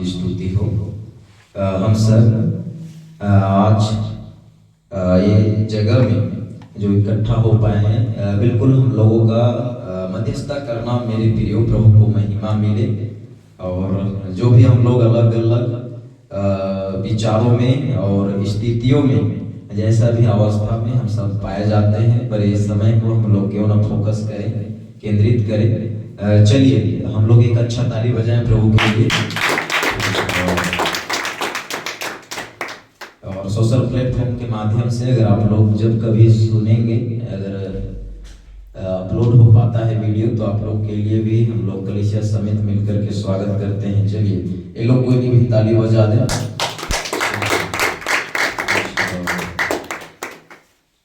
की स्तुति हो। हम सब आज ये जगह में जो इकट्ठा हो पाए हैं, बिल्कुल हम लोगों का मध्यस्थता करना मेरे प्रिय प्रभु को महिमा मिले। और जो भी हम लोग अलग अलग विचारों में और स्थितियों में, जैसा भी अवस्था में हम सब पाए जाते हैं, पर इस समय को हम लोग क्यों ना फोकस करें, केंद्रित करें। चलिए हम लोग एक अच्छा ताली बजाएं प्रभु के लिए। और सोशल प्लेटफॉर्म के माध्यम से अगर आप लोग जब कभी सुनेंगे, अगर अपलोड हो पाता है वीडियो, तो आप लोग के लिए भी हम लोग कलीसिया समेत मिलकर के स्वागत करते हैं। चलिए ये लोग कोई भी ताली बजा दें।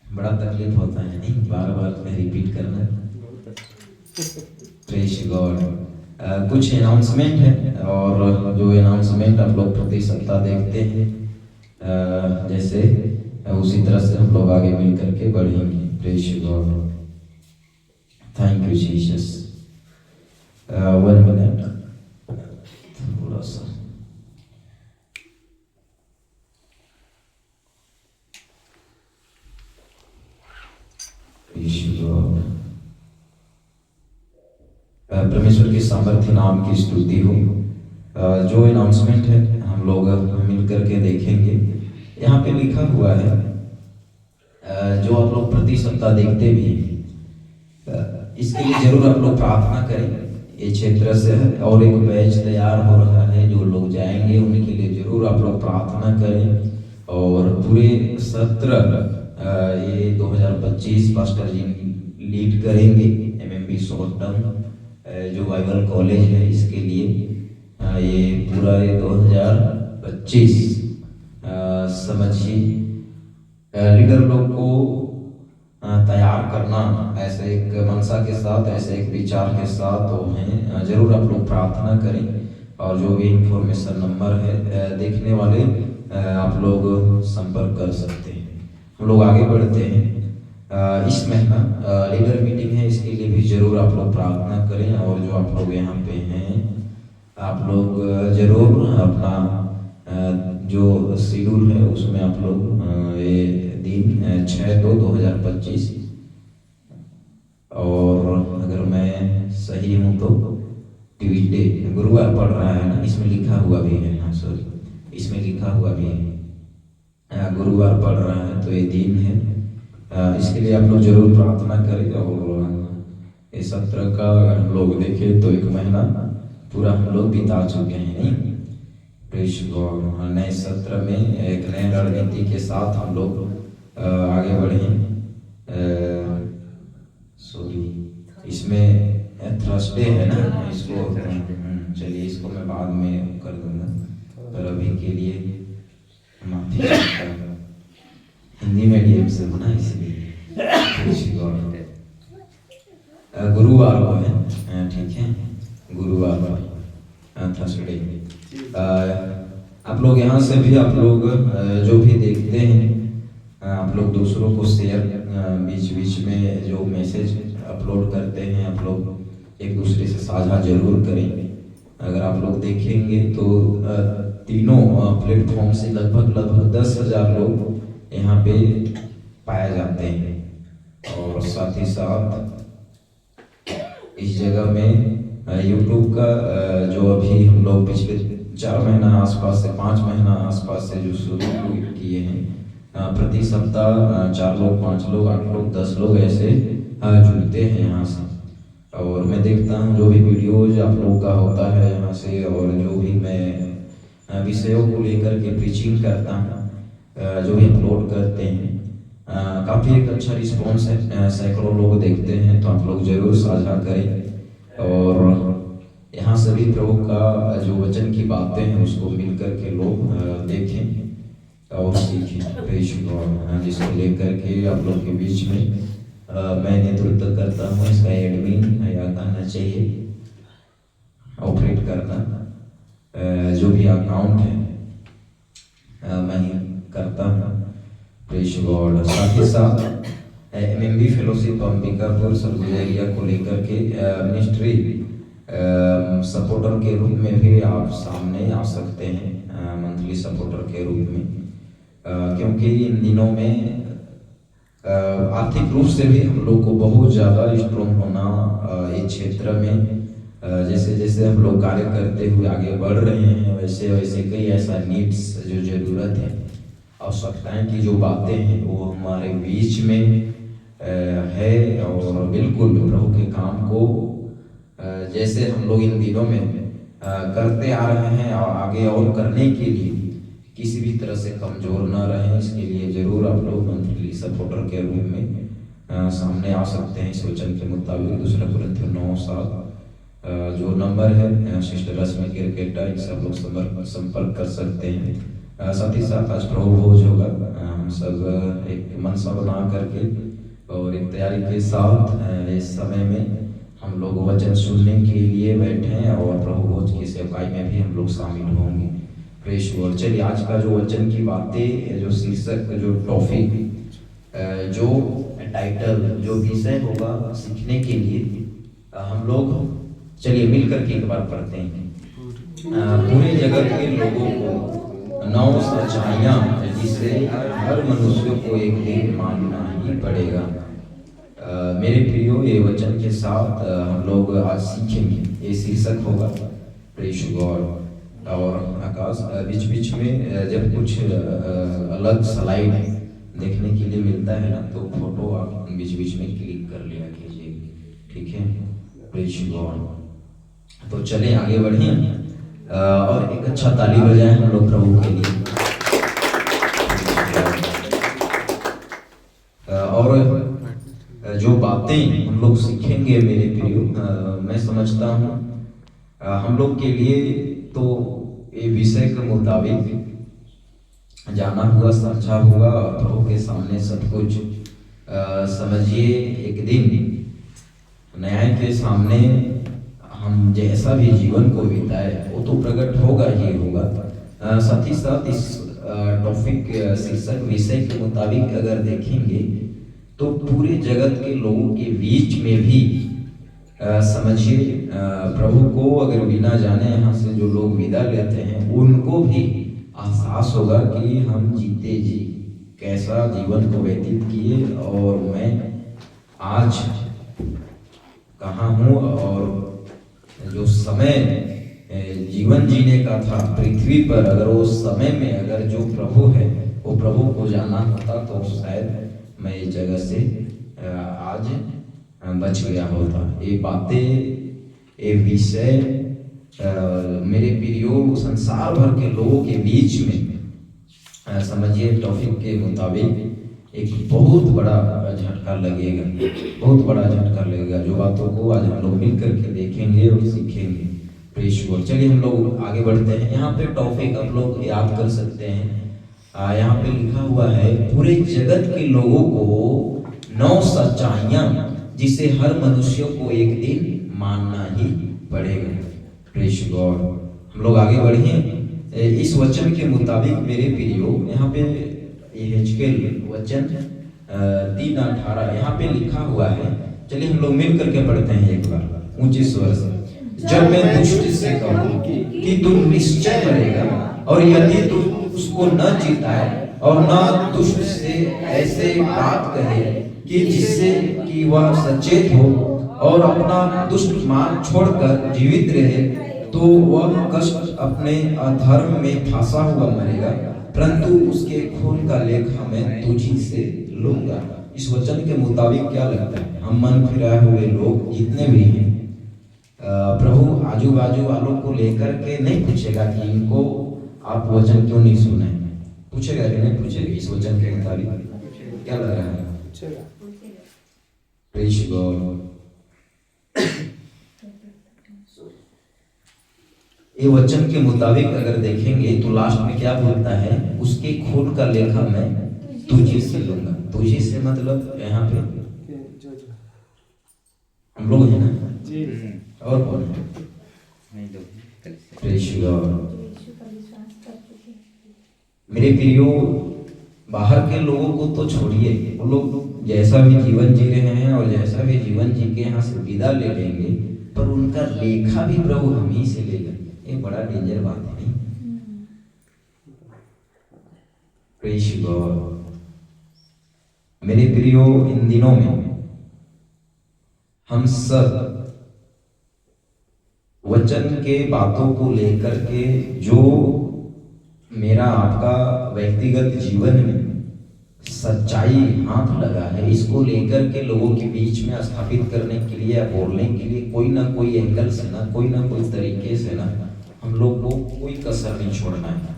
बड़ा तकलीफ होता है नहीं, बार बार में रिपीट करना। Praise God. कुछ अनाउंसमेंट है, और जो अनाउंसमेंट आप लोग प्रति सप्ताह देखते हैं, जैसे उसी तरह से हम लोग आगे मिल करके बढ़ेंगे। Praise God. Thank you Jesus. 1 minute थोड़ा सा। परमेश्वर के सामर्थ्य नाम की स्तुति हो। जो अनाउंसमेंट है हम लोग मिल करके देखेंगे। यहाँ पे लिखा हुआ है, जो आप लोग प्रति सप्ताह देखते भी हैं, इसके लिए जरूर आप लोग प्रार्थना करें। ये क्षेत्र से और एक बैच तैयार हो रहा है, जो लोग जाएंगे उनके लिए जरूर आप लोग प्रार्थना करें। और पूरे सत्र ये 2025 पास्टर जी लीड करेंगे। MMB शॉर्ट टर्म जो बाइबल कॉलेज है, इसके लिए ये पूरा 2025 समझिए लीडर लोग को तैयार करना, ऐसे एक मनसा के साथ, ऐसे एक विचार के साथ तो हैं। जरूर आप लोग प्रार्थना करें। और जो भी इंफॉर्मेशन नंबर है देखने वाले, आप लोग संपर्क कर सकते हैं। हम लोग आगे बढ़ते हैं। इस महीना लीडर मीटिंग है, इसके लिए भी जरूर आप लोग प्रार्थना करें। और जो आप लोग यहाँ पे हैं, आप लोग जरूर अपना जो शेड्यूल है उसमें आप लोग ये दिन 6/2/2025, और अगर मैं सही हूँ तो ट्यूजडे गुरुवार पड़ रहा है ना, इसमें लिखा हुआ भी है ना, सॉरी इसमें लिखा हुआ भी है गुरुवार पड़ रहा है, तो ये दिन है। इसके लिए आप लोग जरूर प्रार्थना करें। और इस सत्र का अगर हम लोग देखें तो 1 महीना पूरा हम लोग बिता चुके हैं नहीं। Praise God. नए सत्र में एक नए रणनीति के साथ हम लोग आगे बढ़े। सॉरी इसमें थर्सडे है ना, इसको चलिए इसको मैं बाद में कर दूंगा, पर अभी के लिए माफी चाहता हूं। हिंदी मीडियम से होना इसलिए। गुरुवार को है, ठीक है, गुरुवार को थर्सडे। आप लोग यहाँ से भी आप लोग जो भी देखते हैं, आप लोग दूसरों को शेयर, बीच बीच में जो मैसेज अपलोड करते हैं, आप लोग एक दूसरे से साझा जरूर करें। अगर आप लोग देखेंगे तो तीनों प्लेटफॉर्म से लगभग 10,000 लोग यहाँ पे पाए जाते हैं। और साथ ही साथ इस जगह में YouTube का जो अभी हम लोग पिछले 4 महीना आसपास से 5 महीना आसपास से जो शुरू किए हैं, प्रति सप्ताह 4 लोग, 5 लोग, 8 लोग, 10 लोग ऐसे जुड़ते हैं यहाँ से। और मैं देखता हूँ जो भी वीडियोज आप लोगों का होता है यहाँ से, और जो भी मैं विषयों को लेकर के प्रीचिंग करता हूँ, जो भी अपलोड करते हैं, काफ़ी एक अच्छा रिस्पॉन्स है। सैकड़ों लोग देखते हैं, तो आप लोग जरूर साझा करें। और यहाँ सभी प्रभु का जो वचन की बातें हैं उसको मिलकर के लोग देखें और सीखें। Praise God. जिसको लेकर के आप लोग के बीच में मैं नेतृत्व करता हूँ, इसका एडमिन या कहना चाहिए ऑपरेट करना, जो भी अकाउंट है मैं ही करता हूँ। Praise God. साथ ही साथ MMB fellowship Ambikapur Surguja area को लेकर के मिनिस्ट्री सपोर्टर के रूप में भी आप सामने आ सकते हैं, मंथली सपोर्टर के रूप में, क्योंकि इन दिनों में आर्थिक रूप से भी हम लोग को बहुत ज़्यादा स्ट्रॉन्ग होना इस क्षेत्र में, जैसे जैसे हम लोग कार्य करते हुए आगे बढ़ रहे हैं वैसे वैसे कई ऐसा नीड्स जो ज़रूरत है, आवश्यकताएं की जो बातें हैं वो हमारे बीच में है। और बिल्कुल प्रभु के काम को जैसे हम लोग इन दिनों में करते आ रहे हैं और आगे और करने के लिए किसी भी तरह से कमज़ोर न रहें, इसके लिए ज़रूर आप लोग मंथली सपोर्टर के रूप में सामने आ सकते हैं। इस वचन के मुताबिक 2 कुरिन्थियों 9:7 जो नंबर है सिस्टर रश्मि क्रिकेटा, इनसे आप लोग संपर्क कर सकते हैं। साथ ही साथ आज प्रभु भोज होगा, हम सब एक मनसा बना करके और एक तैयारी के साथ इस समय में हम लोग वचन सुनने के लिए बैठे हैं और प्रभु भोज की सेवकाई में भी हम लोग शामिल होंगे। Press God. चलिए आज का जो वचन की बातें, जो शीर्षक, जो टॉपिक, जो टाइटल, जो विषय होगा सीखने के लिए हम लोग चलिए मिलकर के एक बार पढ़ते हैं। पूरे जगत के लोगों को 9 सच्चाइयाँ जिसे हर मनुष्य को एक दिन मानना ही पड़ेगा। मेरे प्रियो, ये वचन के साथ हम लोग आज सीखेंगे। ये शीर्षक होगा प्रेस गॉड। और आकाश बीच बीच में जब कुछ अलग स्लाइड देखने के लिए मिलता है ना, तो फोटो आप बीच बीच में क्लिक कर लिया कीजिए, ठीक है। Press God. तो चले आगे बढ़िए और एक अच्छा ताली बजाएं हम लोग प्रभु के लिए। और जो बातें हम लोग सीखेंगे मेरे प्रियो, मैं समझता हूँ हम लोग के लिए तो ये विषय के मुताबिक जाना हुआ, समझा हुआ, प्रभु के सामने सब कुछ समझिए। एक दिन न्याय के सामने हम जैसा भी जीवन को बिताए वो तो प्रकट होगा ही होगा। साथ ही साथ इस टॉपिक शीर्षक विषय के मुताबिक अगर देखेंगे तो पूरे जगत के लोगों के बीच में भी समझिए प्रभु को अगर बिना जाने यहाँ से जो लोग विदा लेते हैं उनको भी एहसास होगा कि हम जीते जी कैसा जीवन को व्यतीत किए और मैं आज कहाँ हूँ, और जो समय जीवन जीने का था पृथ्वी पर, अगर वो समय में अगर जो प्रभु है वो प्रभु को जाना होता तो शायद मैं इस जगह से आज बच गया होता। ये बातें, ये विषय मेरे प्रियो संसार भर के लोगों के बीच में समझिए टॉपिक के मुताबिक एक बहुत बड़ा झटका लगेगा, बहुत बड़ा झटका लगेगा, जो बातों को आज हम लोग मिल करके देखेंगे और सीखेंगे। Press God. चलिए हम लोग आगे बढ़ते हैं। यहाँ पे टॉपिक आप लोग याद कर सकते हैं, यहाँ पे लिखा हुआ है पूरे जगत के लोगों को 9 सच्चाइयाँ जिसे हर मनुष्य को एक दिन मानना ही पड़ेगा। Press God. हम लोग आगे बढ़े इस वचन के मुताबिक मेरे प्रियो, यहाँ पे यहेजकेल वचन 3:18 यहाँ पे लिखा हुआ है। चलिए हम लोग मिल करके पढ़ते हैं एक बार ऊंचे स्वर से। जब मैं दुष्ट से कहूँ कि तू निश्चय मरेगा, और यदि तू उसको न जीताए और न दुष्ट से ऐसे बात कहे कि जिससे कि वह सचेत हो और अपना दुष्ट मार्ग छोड़कर जीवित रहे, तो वह कष्ट अपने अधर्म में फंसा हुआ मरेगा, परंतु उसके खून का लेखा मैं तुझी से लूंगा। इस वचन के मुताबिक क्या लगता है, हम मन फिराए हुए लोग जितने भी हैं, प्रभु आजू बाजू वालों को लेकर के नहीं पूछेगा कि इनको आप वचन क्यों नहीं सुने, पूछेगा कि नहीं पूछेगा? इस वचन के मुताबिक क्या लग रहा है? Praise God. ये वचन के मुताबिक अगर देखेंगे तो लास्ट में क्या बोलता है, उसके खून का लेखा मैं तुझे से लूंगा। तुझे से मतलब यहाँ पे हम लोग हैं ना जी, और कौन है? Praise God. मेरे प्रियो, बाहर के लोगों को तो छोड़िए, वो लोग जैसा भी जीवन जी रहे हैं और जैसा भी जीवन जी के यहाँ से विदा ले लेंगे, पर उनका लेखा भी प्रभु हम ही से लेगा। ये बड़ा डेंजर बात है नहीं? Praise God. मेरे प्रियो, इन दिनों में हम सब वचन के बातों को लेकर के जो मेरा आपका व्यक्तिगत जीवन में सच्चाई हाथ लगा है, इसको लेकर के लोगों के बीच में स्थापित करने के लिए या बोलने के लिए कोई ना कोई एंगल से ना कोई तरीके से ना हम लोग को कोई कसर नहीं छोड़ना है,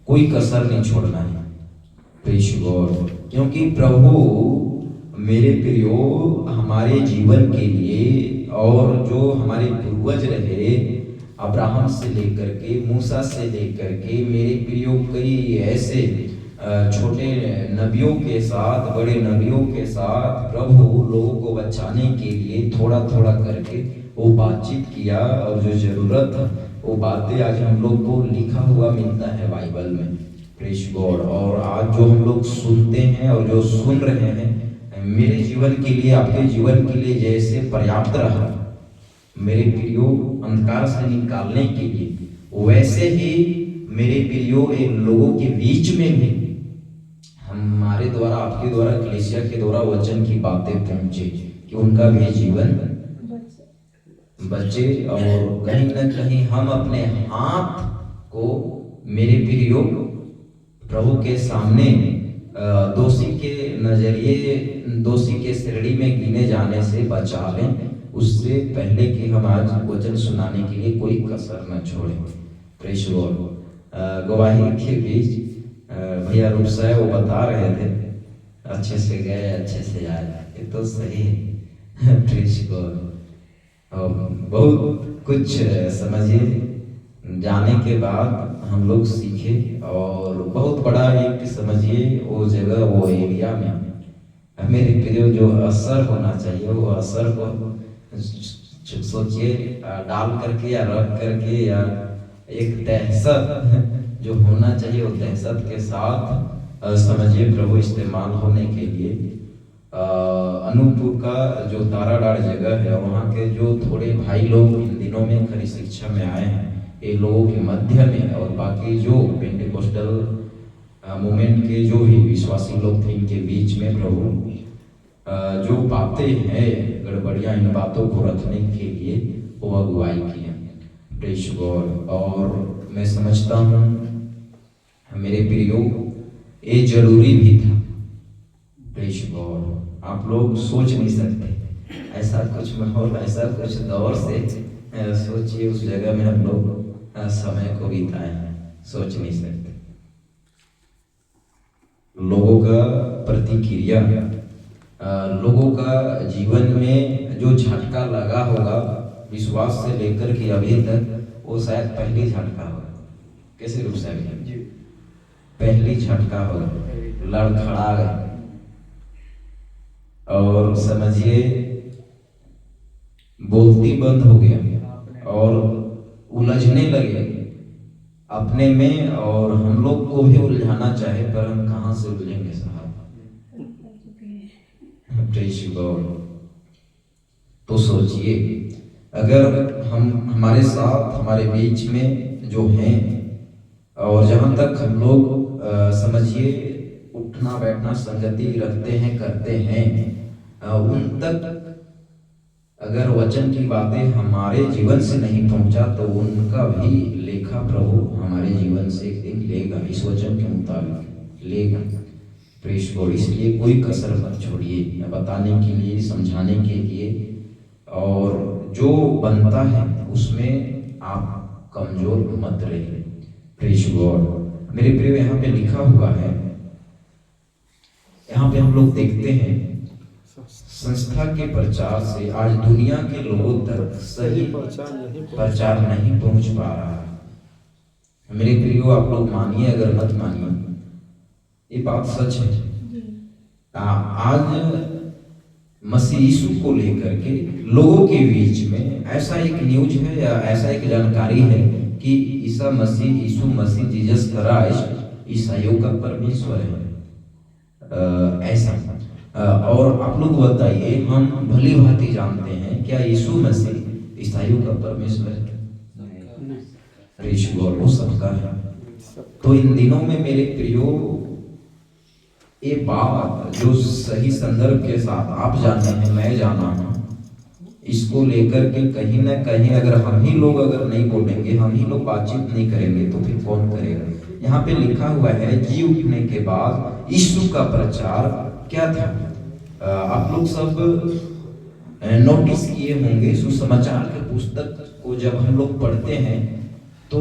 कोई कसर नहीं छोड़ना है। Praise God. क्योंकि प्रभु मेरे प्रियो हमारे जीवन के लिए और जो हमारे पूर्वज रहे अब्राहम से लेकर के मूसा से लेकर के मेरे प्रियो कई ऐसे छोटे नबियों के साथ बड़े नबियों के साथ प्रभु लोगों को बचाने के लिए थोड़ा थोड़ा करके वो बातचीत किया और जो जरूरत था वो बातें आज हम लोग को लिखा हुआ मिलता है बाइबल में। Praise God. और आज जो हम लोग सुनते हैं और जो सुन रहे हैं मेरे जीवन के लिए आपके जीवन के लिए जैसे पर्याप्त रहा मेरे प्रियो अंधकार से निकालने के लिए, वैसे ही मेरे प्रियो इन लोगों के बीच में भी हमारे द्वारा आपके द्वारा कलीसिया के द्वारा वचन की बातें पहुंचे कि उनका भी जीवन बचे और कहीं न कहीं हम अपने हाथ को मेरे प्रियो प्रभु के सामने दोषी के नजरिए दोषी के श्रेणी में गिने जाने से बचा लें, उससे पहले कि हम आज वचन सुनाने के लिए कोई कसर न छोड़ें। Praise God. गवाही के बीच भैया रूपसाय वो बता रहे थे अच्छे से गए अच्छे से आए, ये तो सही है। Praise God. बहुत कुछ समझिए जाने के बाद हम लोग सीखे और बहुत बड़ा एक समझिए वो जगह वो एरिया में मेरे प्रियो जो असर होना चाहिए वो असर को सोचिए डाल करके या रख करके या एक दहशत जो होना चाहिए वो दहशत के साथ समझिए प्रभु इस्तेमाल होने के लिए अनूपपुर का जो ताराडार जगह है वहाँ के जो थोड़े भाई लोग इन दिनों में खरी शिक्षा में आए हैं ये लोगों के मध्य में और बाकी जो पेंटिकोस्टल मूवमेंट के जो भी विश्वासी लोग थे इनके बीच में प्रभु जो बातें हैं गड़बड़ियाँ इन बातों को रखने के लिए वो अगुवाई की है। Praise God. और मैं समझता हूँ मेरे प्रियो ये जरूरी भी था। Praise God. आप लोग सोच नहीं सकते ऐसा कुछ माहौल ऐसा कुछ दौर से सोचिए उस जगह में हम लोग समय को बिताए सोच नहीं सकते। लोगों का प्रतिक्रिया लोगों का जीवन में जो झटका लगा होगा विश्वास से लेकर के अभी तक वो शायद पहली झटका होगा। कैसे रूप से पहली झटका होगा, लड़खड़ा गए और समझिए बोलती बंद हो गया और उलझने लगे अपने में और हम लोग को भी उलझाना चाहे पर हम कहाँ से उलझेंगे साहब। Praise God. तो सोचिए अगर हम हमारे साथ हमारे बीच में जो हैं और जहाँ तक हम लोग समझिए उठना बैठना संगति रखते हैं करते हैं उन तक अगर वचन की बातें हमारे जीवन से नहीं पहुंचा तो उनका भी लेखा प्रभु हमारे जीवन से एक दिन लेगा, इस वचन के मुताबिक लेगा। Praise God. इसलिए कोई कसर मत छोड़िए बताने के लिए समझाने के लिए और जो बनता है उसमें आप कमजोर मत रहिए। Praise God. मेरे प्रिय यहाँ पे लिखा हुआ है, यहाँ पे हम लोग देखते हैं संस्था के प्रचार से आज दुनिया के लोगों तक सही प्रचार नहीं पहुंच पा रहा है। मेरे प्रियो आप लोग मानिए अगर मत मानिए ये बात सच है। आज मसीह यीशु को लेकर के लोगों के बीच में ऐसा एक न्यूज है या ऐसा एक जानकारी है कि ईसा मसीह यीशु मसीह जीसस क्राइस्ट ईसाइयों का परमेश्वर है ऐसा। और आप लोग बताइए हम भली भांति जानते हैं क्या यीशु मसीह ईसाइयों का परमेश्वर है? प्रेज़ गॉड, वो सबका है। तो इन दिनों में मेरे प्रियो, ये बात जो सही संदर्भ के साथ आप जाने हैं, मैं जाना हूं, इसको लेकर के कहीं ना कहीं अगर हम ही लोग अगर नहीं बोलेंगे, हम ही लोग बातचीत नहीं करेंगे, तो फिर कौन करेगा? यहाँ पे लिखा हुआ है, जी उठने के बाद यीशु का प्रचार क्या था? आप लोग सब नोटिस किए होंगे, सुसमाचार के पुस्तक को जब हम लोग पढ़ते हैं तो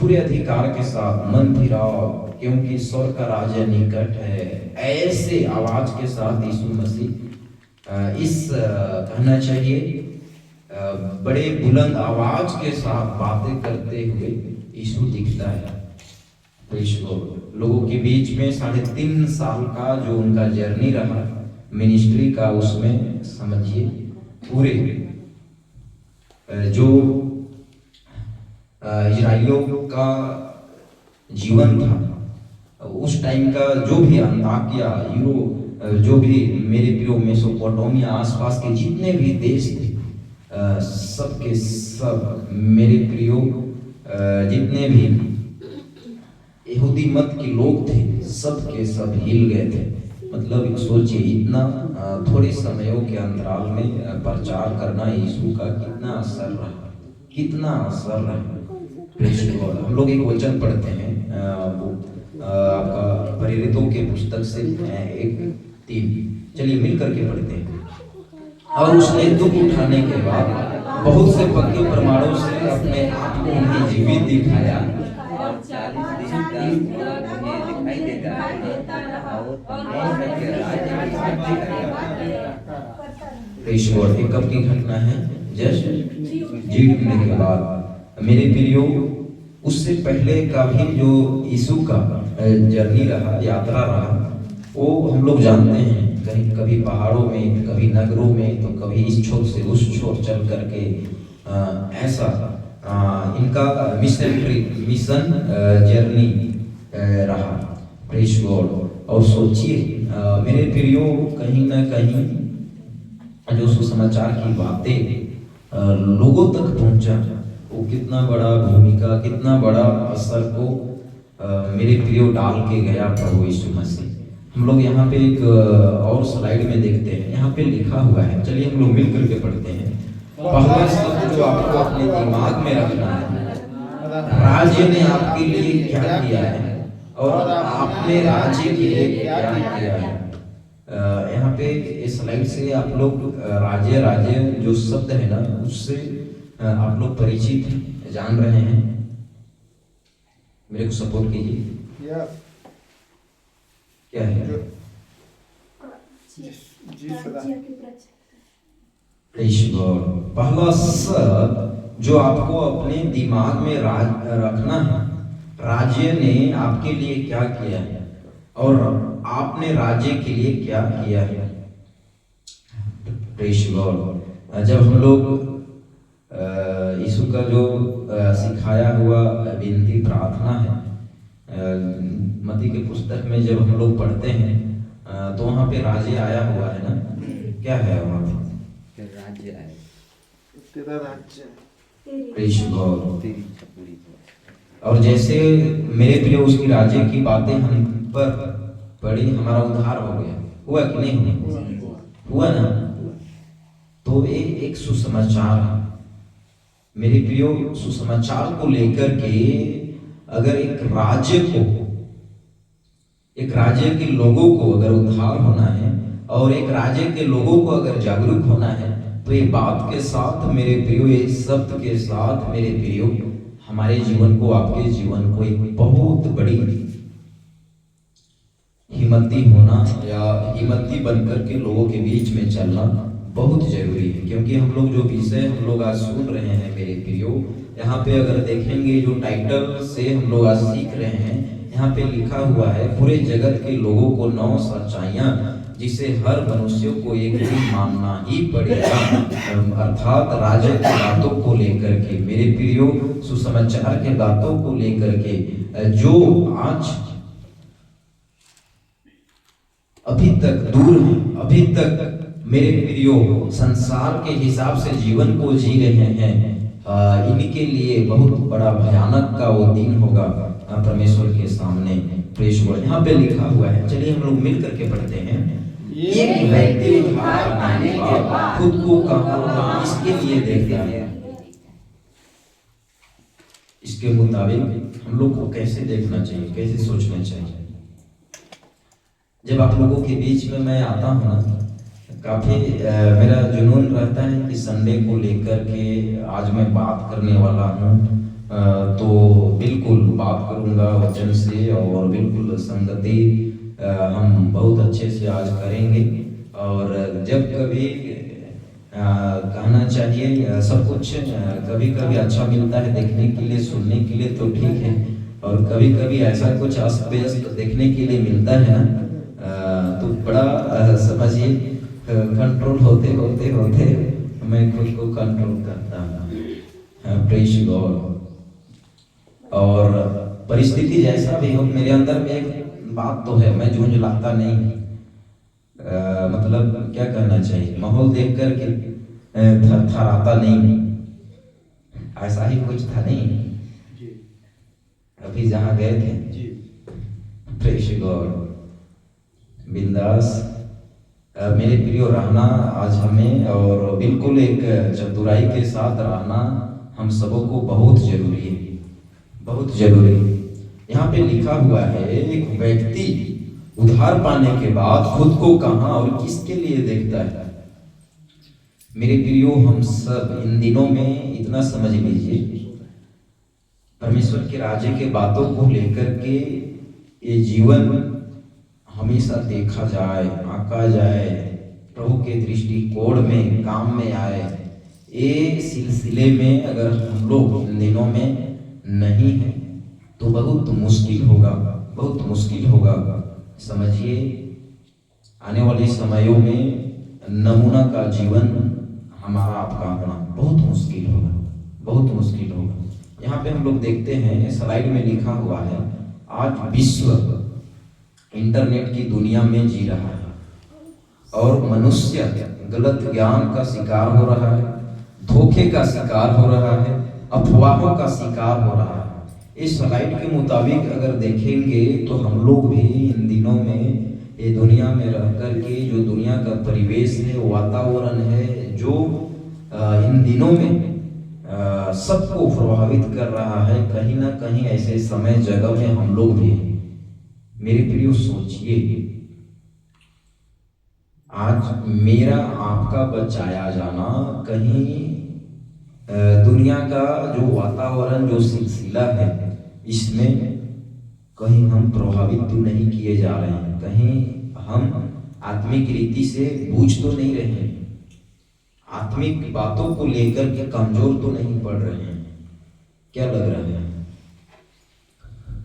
पूरे अधिकार के साथ मन फिराओ क्योंकि स्वर्ग का राज्य निकट है, ऐसे आवाज के साथ यीशु मसीह इस कहना चाहिए बड़े बुलंद आवाज के साथ बातें करते हुए यीशु दिखता है। लोगों के बीच में 3.5 साल का जो उनका जर्नी रहा मिनिस्ट्री का, उसमें समझिए पूरे जो इजराइलियों का जीवन था उस टाइम का, जो भी अंताकिया, जो भी मेरे प्रियो मेसोपोटामिया आसपास के जितने भी देश थे, सब के सब मेरे प्रियो जितने भी यहूदी मत के लोग थे, सब के सब हिल गए थे। मतलब सोचिए, इतना थोड़े समयों के अंतराल में प्रचार करना यीशु का कितना असर रहा, कितना असर रहा। हम लोग एक वचन पढ़ते हैं आपका प्रेरितों के पुस्तक से 1:3, चलिए मिल करके पढ़ते हैं। और उसने दुख उठाने के बाद बहुत से पक्के प्रमाणों से अपने आप को उन्हें जीवित दिखाया और 40 दिन तक उन्हें दिखाई देता रहा और सबके राज्य में एक कब की घटना है? जस्ट जी उठने के बाद। मेरे प्रियो, उससे पहले का भी जो यीशु का जर्नी रहा, यात्रा रहा, वो हम लोग जानते हैं। कहीं कभी पहाड़ों में, कभी नगरों में, तो कभी इस छोर से उस छोर चल करके ऐसा इनका मिशन जर्नी रहा। Praise God. और सोचिए मेरे प्रियो, कहीं ना कहीं जो सुसमाचार की बातें लोगों तक पहुंचा, वो कितना बड़ा भूमिका, कितना बड़ा असर को मेरे प्रियो डाल के गया प्रभु यीशु मसीह। हम लोग यहाँ पे एक और स्लाइड में देखते हैं, यहाँ पे लिखा हुआ है, चलिए हम लोग मिल करके पढ़ते हैं। पहला शब्द जो आपको अपने दिमाग में रखना है, राज्य ने आपके लिए क्या किया है और आपने राज्य के लिए क्या किया है। यहाँ पे इस स्लाइड से आप लोग राज्य जो शब्द है ना, उससे आप लोग परिचित जान रहे हैं। मेरे को सपोर्ट कीजिए, क्या है? पहला शब्द जो आपको अपने दिमाग में रखना है, राज्य ने आपके लिए क्या किया है और आपने राज्य के लिए क्या किया है। जब हम लोग यीशु का जो सिखाया हुआ विनती प्रार्थना है, मत्ती के पुस्तक में जब हम लोग पढ़ते हैं तो वहाँ पे राज्य आया हुआ है ना, क्या है वहाँ पे? राज्य आए, तेरा राज्य, और जैसे मेरे प्रिय उसकी राज्य की बातें हम पर पड़ी, हमारा उद्धार हो गया, हुआ कि नहीं हुआ ना? तो ये एक सुसमाचार है मेरे प्रियो। सुसमाचार को लेकर के अगर एक राज्य के लोगों को अगर उद्धार होना है और एक राज्य के लोगों को अगर जागरूक होना है, तो ये बात के साथ मेरे प्रियो, ये शब्द के साथ मेरे प्रियो, हमारे जीवन को, आपके जीवन को एक बहुत बड़ी हिम्मती होना या हिम्मती बनकर के लोगों के बीच में चलना बहुत जरूरी है। क्योंकि हम लोग जो विषय हम लोग आज सुन रहे हैं मेरे प्रियो, यहाँ पे अगर देखेंगे जो टाइटल से हम लोग आज सीख रहे हैं, यहाँ पे लिखा हुआ है पूरे जगत के लोगों को 9 सच्चाइयाँ जिसे हर मनुष्य को एक दिन मानना ही पड़ेगा, अर्थात राज्य की बातों को लेकर के मेरे प्रियो, सुसमाचार के बातों को लेकर के जो आज अभी तक दूर है, अभी तक मेरे प्रियो संसार के हिसाब से जीवन को जी रहे हैं, इनके लिए बहुत बड़ा भयानक का वो दिन होगा परमेश्वर के सामने। प्रेष गॉड। यहाँ पे लिखा हुआ है, चलिए हम लोग मिल करके पढ़ते हैं। एक व्यक्ति उद्धार पाने के बाद खुद को कहाँ इसके लिए देखता है। इसके मुताबिक हम लोग को कैसे देखना चाहिए, कैसे सोचना चाहिए। जब आप लोगों के बीच में मैं आता हूँ ना, काफ़ी मेरा जुनून रहता है कि संडे को लेकर के आज मैं बात करने वाला हूँ, तो बिल्कुल बात करूँगा वचन से और बिल्कुल संगति हम बहुत अच्छे से आज करेंगे। और जब कभी कहना चाहिए सब कुछ कभी कभी अच्छा मिलता है देखने के लिए, सुनने के लिए, तो ठीक है, और कभी कभी ऐसा कुछ अस्त व्यस्त देखने के लिए मिलता है ना, तो बड़ा समझिए कंट्रोल होते होते होते मैं खुद को कंट्रोल करता हूँ। Praise God. और परिस्थिति जैसा भी हो, मेरे अंदर में एक बात तो है, मैं झुंझलाता नहीं। मतलब क्या कहना चाहिए, माहौल देख करके थरथराता नहीं, ऐसा ही कुछ था नहीं अभी जहाँ गए थे। Praise God. बिंदास मेरे प्रियो रहना आज हमें, और बिल्कुल एक चतुराई के साथ रहना हम सबों को बहुत जरूरी है, बहुत जरूरी। यहाँ पे लिखा हुआ है, एक व्यक्ति उद्धार पाने के बाद खुद को कहाँ और किसके लिए देखता है। मेरे प्रियो, हम सब इन दिनों में इतना समझ लीजिए, परमेश्वर के राज्य के बातों को लेकर के ये जीवन हमेशा देखा जाए, आंका जाए, प्रभु के दृष्टिकोण में काम में आए, ये सिलसिले में अगर हम लोग इन दिनों में नहीं है तो बहुत मुश्किल होगा, बहुत मुश्किल होगा। समझिए, आने वाले समयों में नमूना का जीवन हमारा आपका होना बहुत मुश्किल होगा, बहुत मुश्किल होगा। यहाँ पे हम लोग देखते हैं, स्लाइड में लिखा हुआ है, आज विश्व इंटरनेट की दुनिया में जी रहा है और मनुष्य गलत ज्ञान का शिकार हो रहा है, धोखे का शिकार हो रहा है, अफवाहों का शिकार हो रहा है। इस स्लाइड के मुताबिक अगर देखेंगे तो हम लोग भी इन दिनों में ये दुनिया में रह करके जो दुनिया का परिवेश है, वातावरण है, जो इन दिनों में सबको प्रभावित कर रहा है, कहीं ना कहीं ऐसे समय जगह में हम लोग भी। मेरे प्रियो, सोचिए, आज मेरा आपका बचाया जाना कहीं दुनिया का जो वातावरण, जो सिलसिला है, इसमें कहीं हम प्रभावित तो नहीं किए जा रहे हैं, कहीं हम आत्मिक रीति से बूझ तो नहीं रहे हैं, आत्मिक बातों को लेकर के कमजोर तो नहीं पड़ रहे हैं। क्या लग रहा है?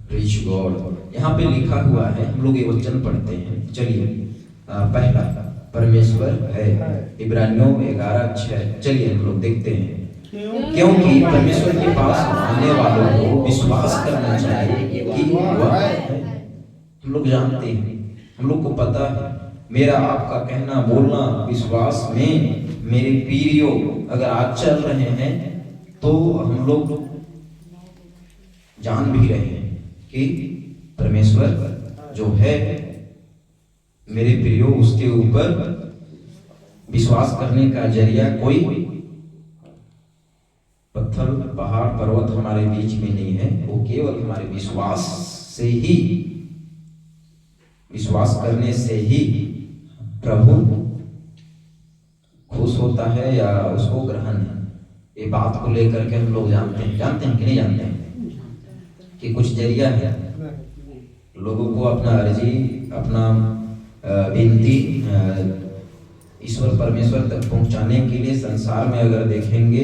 Praise God. यहाँ पे लिखा हुआ है, हम लोग ये वचन पढ़ते हैं। चलिए, पहला परमेश्वर है, इब्रानियों 11:6। चलिए हम लोग देखते हैं। क्योंकि परमेश्वर के पास आने वालों को विश्वास करना चाहिए कि वह है। हम लोग जानते हैं, हम लोग को पता है, मेरा आपका कहना, बोलना विश्वास में मेरे प्रियो अगर आज चल रहे हैं तो हम लोग जान भी रहे हैं कि परमेश्वर जो है मेरे प्रियो, उसके ऊपर विश्वास करने का जरिया कोई पत्थर, पहाड़, पर्वत हमारे बीच में नहीं है। वो केवल हमारे विश्वास से ही, विश्वास करने से ही प्रभु खुश होता है या उसको ग्रहण है। ये बात को लेकर के हम लोग जानते हैं कि नहीं जानते हैं कि कुछ जरिया है लोगों को अपना अर्जी, अपना विनती ईश्वर परमेश्वर तक पहुंचाने के लिए। संसार में अगर देखेंगे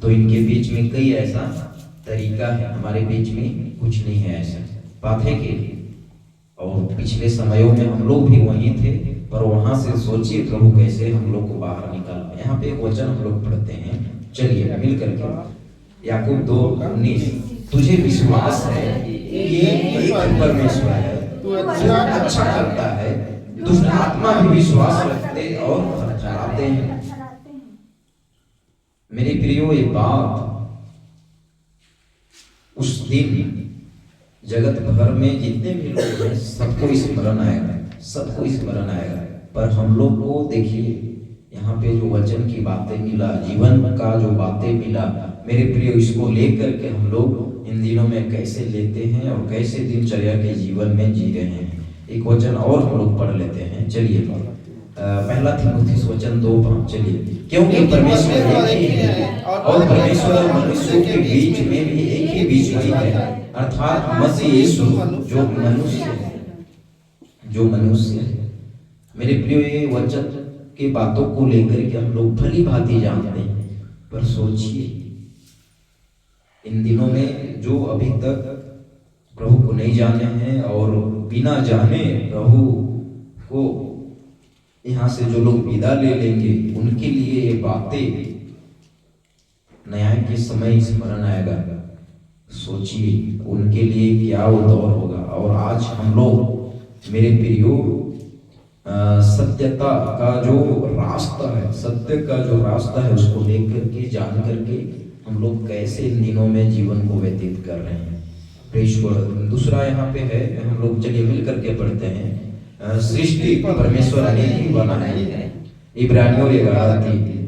तो इनके बीच में कई ऐसा तरीका है, हमारे बीच में कुछ नहीं है ऐसा बात है कि। और पिछले समयों में हम लोग भी वहीं थे, पर वहां से सोचिए प्रभु कैसे हम लोग को बाहर निकाला। यहाँ पे एक वचन हम लोग पढ़ते हैं, चलिए मिल करके। याकूब 2:19, तुझे विश्वास है कि एक परमेश्वर है, तू अच्छा करता है, दुष्ट आत्मा भी विश्वास रखते और थरथराते हैं। मेरे प्रियो, ये बात उस दिन जगत भर में जितने भी लोग हैं सबको स्मरण आएगा, सबको स्मरण आएगा। पर हम लोग को देखिए, यहाँ पे जो वचन की बातें मिला, जीवन का जो बातें मिला, मेरे प्रियो, इसको लेकर के हम लोग इन दिनों में कैसे लेते हैं और कैसे दिनचर्या के जीवन में जी रहे हैं। एक वचन और हम लोग पढ़ लेते हैं, चलिए। पहला थिमुथियुस वचन 2:5, चलिए। क्योंकि परमेश्वर एक ही है और परमेश्वर और मनुष्यों के बीच में भी एक ही बीच वही है, अर्थात मसीह यीशु जो मनुष्य है, जो मनुष्य है। मेरे प्रियो, ये वचन की बातों को लेकर के हम लोग भली भांति जानते हैं, पर सोचिए इन दिनों में जो अभी तक प्रभु को नहीं जाने हैं और बिना जाने प्रभु को यहाँ से जो लोग विदा ले लेंगे, उनके लिए ये बातें न्याय के समय स्मरण आएगा। सोचिए उनके लिए क्या वो दौर होगा। और आज हम लोग मेरे प्रियो सत्यता का जो रास्ता है, सत्य का जो रास्ता है, उसको लेकर के जान करके हम लोग कैसे इन दिनों में जीवन को व्यतीत कर रहे हैं। प्रेष गॉड। दूसरा यहाँ पे है, हम लोग चलिए मिल करके पढ़ते हैं। सृष्टि परमेश्वर ने ही बनाई है, इब्रानियों 11:3।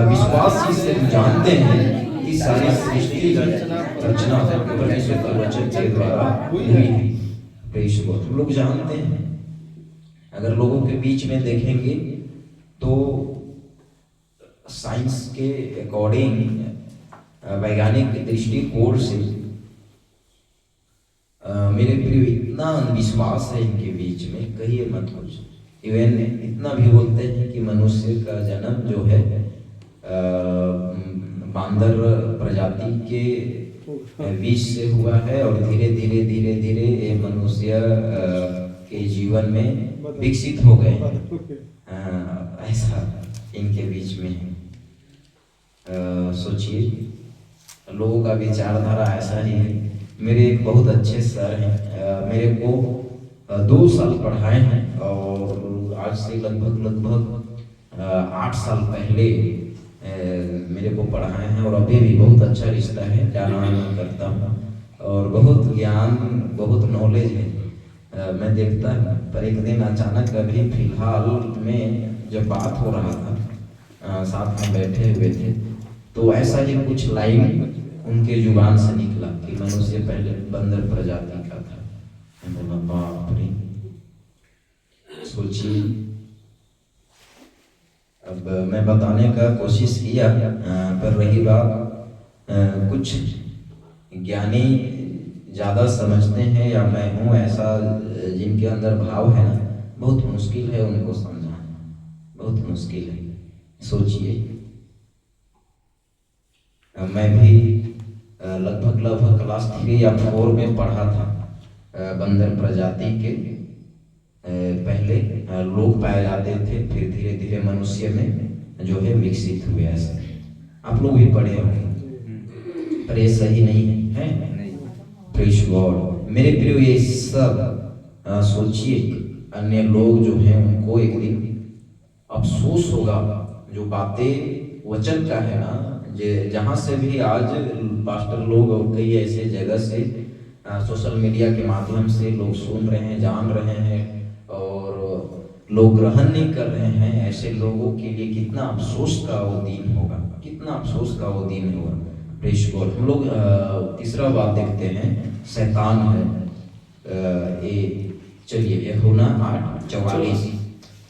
विश्वास से हम जानते हैं कि सारी सृष्टि रचना परमेश्वर के वचन के द्वारा हुई है। प्रेष गॉड। हम लोग जानते हैं, अगर लोगों के बीच में देखेंगे तो साइंस के अकॉर्डिंग, वैज्ञानिक दृष्टिकोण से मेरे प्रिय इतना अंधविश्वास है इनके बीच में, कहिए मत कुछ। इवन इतना भी बोलते हैं कि मनुष्य का जन्म जो है बांदर प्रजाति के बीच से हुआ है और धीरे धीरे धीरे धीरे ये मनुष्य के जीवन में विकसित हो गए हैं। ऐसा इनके बीच में है। सोचिए लोगों का विचारधारा ऐसा ही है। मेरे एक बहुत अच्छे सर हैं, मेरे को 2 साल पढ़ाए हैं और आज से लगभग 8 साल पहले मेरे को पढ़ाए हैं और अभी भी बहुत अच्छा रिश्ता है, जाना आना करता हूँ और बहुत ज्ञान, बहुत नॉलेज है। मैं देखता हूँ। पर एक दिन अचानक अभी फिलहाल में जब बात हो रहा था, साथ में बैठे हुए थे, तो ऐसा ही कुछ लाइन उनके जुबान से निकला कि मनुष्य पहले बंदर प्रजाति का था। मैं बोला बाप रे। सोचिए, अब मैं बताने का कोशिश किया, पर रही बात कुछ ज्ञानी ज़्यादा समझते हैं या मैं हूँ ऐसा, जिनके अंदर भाव है ना, बहुत मुश्किल है उनको समझाना, बहुत मुश्किल है। सोचिए मैं भी लगभग क्लास 3 या 4 में पढ़ा था। बंदर प्रजाति के पहले लोग पाए जाते थे, फिर धीरे धीरे मनुष्य में जो है विकसित हुए। ऐसा आप लोग भी पढ़े होंगे, पर ये सही नहीं है। Praise God. मेरे प्रिय, ये सब सोचिए अन्य लोग जो हैं उनको एक दिन अफसोस होगा। जो बातें वचन का है ना, जहाँ से भी आज पास्टर लोग और कई ऐसे जगह से सोशल मीडिया के माध्यम से लोग सुन रहे हैं, जान रहे हैं और लोग ग्रहण नहीं कर रहे हैं, ऐसे लोगों के लिए कितना अफसोस का वो दिन होगा, कितना अफसोस का वो दिन होगा। Praise God. हम लोग तीसरा बात देखते हैं, शैतान है। चलिए यूहन्ना 8:44,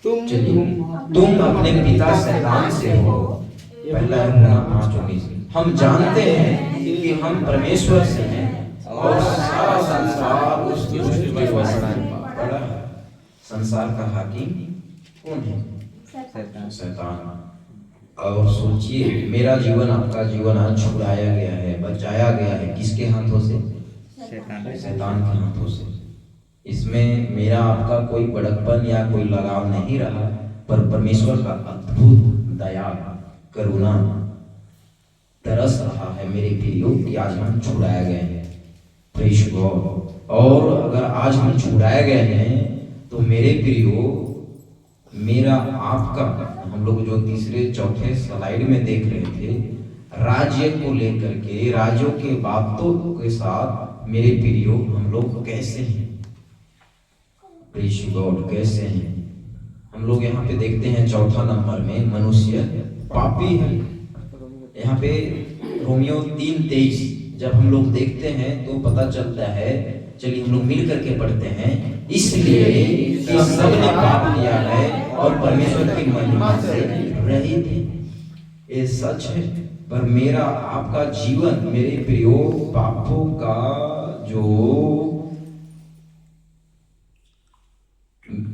चलिए। तुम अपने पिता शैतान से हो। पहला यूहन्ना 5:19। हम जानते हैं कि हम परमेश्वर से हैं और सारा संसार उसकी दृष्टि में वश में पड़ा है। संसार का हाकिम कौन है? शैतान। और सोचिए मेरा जीवन, आपका जीवन आज छुड़ाया गया है, बचाया गया है किसके हाथों से? शैतान के हाथों से। इसमें मेरा आपका कोई बड़कपन या कोई लगाव नहीं रहा, पर परमेश्वर का अद्भुत दया, करुणा, तरस रहा है मेरे प्रियो कि आज हम छुड़ाए गए हैं। Praise God. और अगर आज हम छुड़ाए गए हैं तो मेरे प्रियो, मेरा आपका, हम लोग जो तीसरे चौथे स्लाइड में देख रहे थे, राज्य को लेकर के, राज्यों के बातों के साथ मेरे प्रियो हम लोग कैसे हैं, प्रेज गॉड, कैसे हैं हम लोग। यहाँ पे देखते हैं चौथा नंबर में मनुष्य पापी है। यहाँ पे रोमियो 3:23 जब हम लोग देखते हैं तो पता चलता है, चलिए हम लोग मिल करके पढ़ते हैं, इसलिए कि सबने पाप किया है और परमेश्वर की महिमा से रहित है। ये सच है, पर मेरा आपका जीवन मेरे प्रियो पापों का जो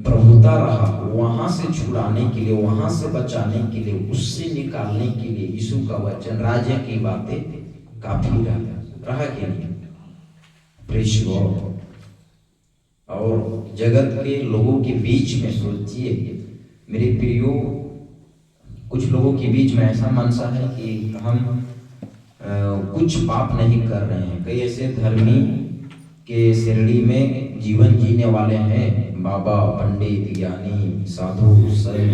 प्रभुता रहा, वहां से छुड़ाने के लिए, वहां से बचाने के लिए, उससे निकालने के लिए यीशु का वचन, राज्य की बातें काफी रहा के लिए, प्रेज गॉड। और जगत के लोगों के बीच में सोचिए मेरे प्रियो, कुछ लोगों के बीच में ऐसा मनसा है कि हम कुछ पाप नहीं कर रहे हैं। कई ऐसे धर्मी के श्रेणी में जीवन जीने वाले हैं, बाबा, पंडित, ज्ञानी, साधु, संत,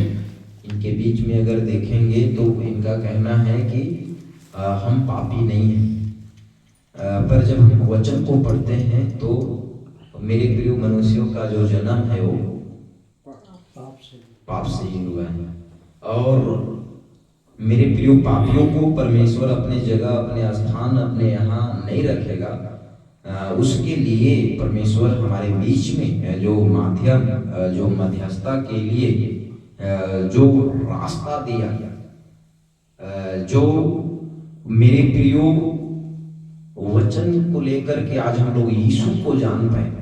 इनके बीच में अगर देखेंगे तो इनका कहना है कि हम पापी नहीं हैं। पर जब हम वचन को पढ़ते हैं तो मेरे प्रिय मनुष्यों का जो जन्म है वो पाप से ही हुआ है। और मेरे प्रिय पापियों को परमेश्वर अपने जगह, अपने स्थान, अपने यहाँ नहीं रखेगा। उसके लिए परमेश्वर हमारे बीच में जो माध्यम, जो मध्यस्थता के लिए जो रास्ता दिया, जो मेरे प्रियो वचन को लेकर के आज हम लोग यीशु को जान पाए,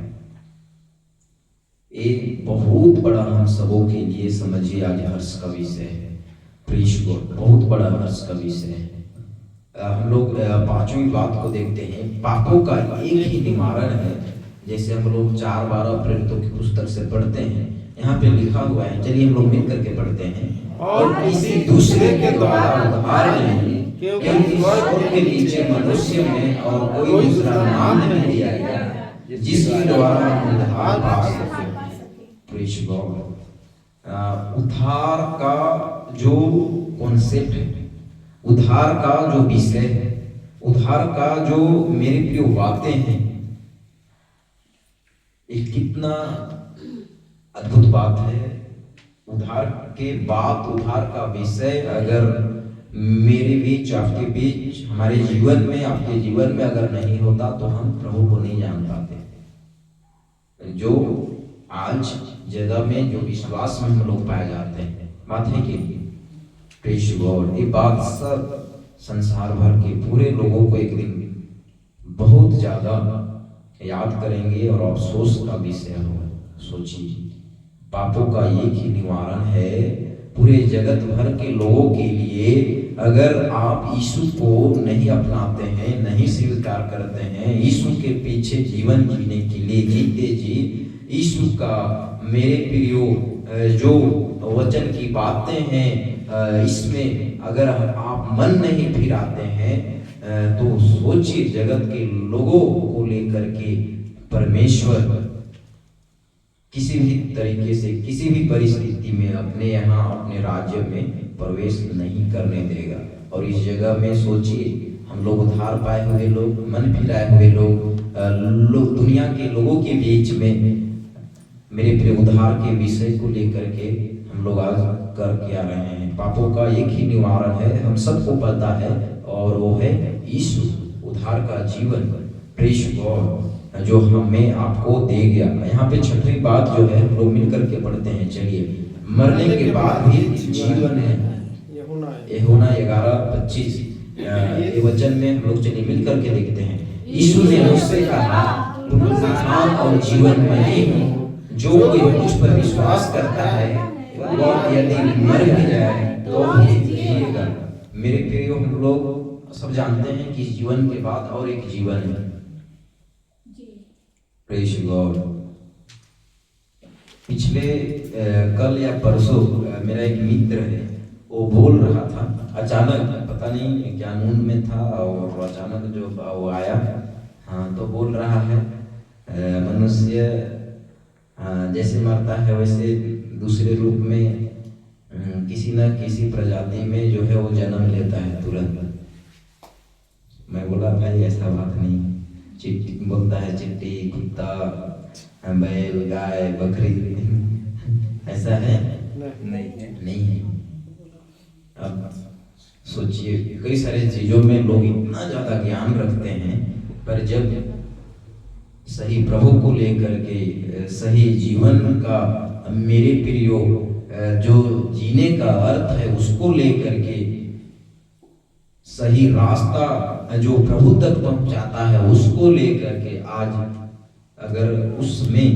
एक बहुत बड़ा हम सबों के लिए समझिए आज हर्ष का विषय है। प्रेज गॉड, बहुत बड़ा हर्ष का विषय है। हम लोग पांचवी बात को देखते हैं, पापों का एक ही निवारण है। जैसे हम लोग 4:12 प्रेरितों की पुस्तक से पढ़ते हैं, यहाँ पे लिखा हुआ है, चलिए हम लोग मिल करके पढ़ते हैं, और किसी दूसरे के द्वारा उद्धार नहीं, क्योंकि स्वर्ग के नीचे मनुष्य में और कोई दूसरा नाम नहीं दिया गया जिसके द्वारा हम उद्धार पा सके। Praise God. उद्धार का जो कॉन्सेप्ट है, उद्धार का जो विषय है, उद्धार का जो मेरे प्रिय बातें हैं, एक कितना अद्भुत बात है। उद्धार के बाद, उद्धार का विषय अगर मेरे बीच, आपके बीच, हमारे जीवन में, आपके जीवन में अगर नहीं होता तो हम प्रभु को नहीं जान पाते। जो आज जगह में जो विश्वास में हम लोग पाए जाते हैं, बात है कि प्रेज गॉड, ये बात सब संसार भर के पूरे लोगों को एक दिन बहुत ज्यादा याद करेंगे और अफसोस का विषय होगा। सोचिए, पापों का एक ही निवारण है पूरे जगत भर के लोगों के लिए। अगर आप यीशु को नहीं अपनाते हैं, नहीं स्वीकार करते हैं, यीशु के पीछे जीवन जीने के लिए जीते जी, यीशु का मेरे प्रियो जो वचन की बातें हैं, इसमें अगर आप मन नहीं फिराते हैं तो सोचिए जगत के लोगों को लेकर के परमेश्वर किसी भी तरीके से, किसी भी परिस्थिति में अपने यहाँ, अपने राज्य में प्रवेश नहीं करने देगा। और इस जगह में सोचिए, हम लोग उद्धार पाए हुए लोग, मन फिराए हुए लोग दुनिया के लोगों के बीच में मेरे प्रिय उद्धार के विषय को लेकर के हम लोग आज करके आ रहे हैं। पापों का एक ही निवारण है, हम सबको पता है, और वो है यीशु, उद्धार का जीवन, प्रेज गॉड, जो हमें आपको दे गया। यहाँ पे छठवीं बात जो है हम लोग मिलकर के पढ़ते हैं, चलिए। मरने के बाद भी जीवन है, यूहन्ना 11:25 ये वचन में हम लोग चलिए मिलकर के देखते हैं। यीशु ने मुझसे कहा, पुनरुत्थान और जीवन मैं हूँ, जो कोई मुझ पर विश्वास करता है वह यदि मर भी जाए तो भी जिएगा। मेरे प्रियो, हम लोग सब जानते हैं कि जीवन के बाद और एक जीवन है। Praise God. पिछले कल या परसों मेरा एक मित्र है, वो बोल रहा था, अचानक पता नहीं क्या मूड में था, और अचानक जो वो आया, हाँ, तो बोल रहा है मनुष्य जैसे मरता है वैसे दूसरे रूप में किसी न किसी प्रजाति में जो है वो जन्म लेता है तुरंत। मैं बोला भाई ऐसा बात नहीं, चिट्टी बोलता है, चिट्टी, कुत्ता, बैल, गाय, बकरी, ऐसा है? नहीं है। अब सोचिए, कई सारे चीजों में लोग इतना ज्यादा ज्ञान रखते हैं, पर जब सही प्रभु को लेकर के सही जीवन का, मेरे प्रियो, जो जीने का अर्थ है उसको लेकर के सही रास्ता जो प्रभु तक पहुंचाता है उसको लेकर के आज अगर उसमें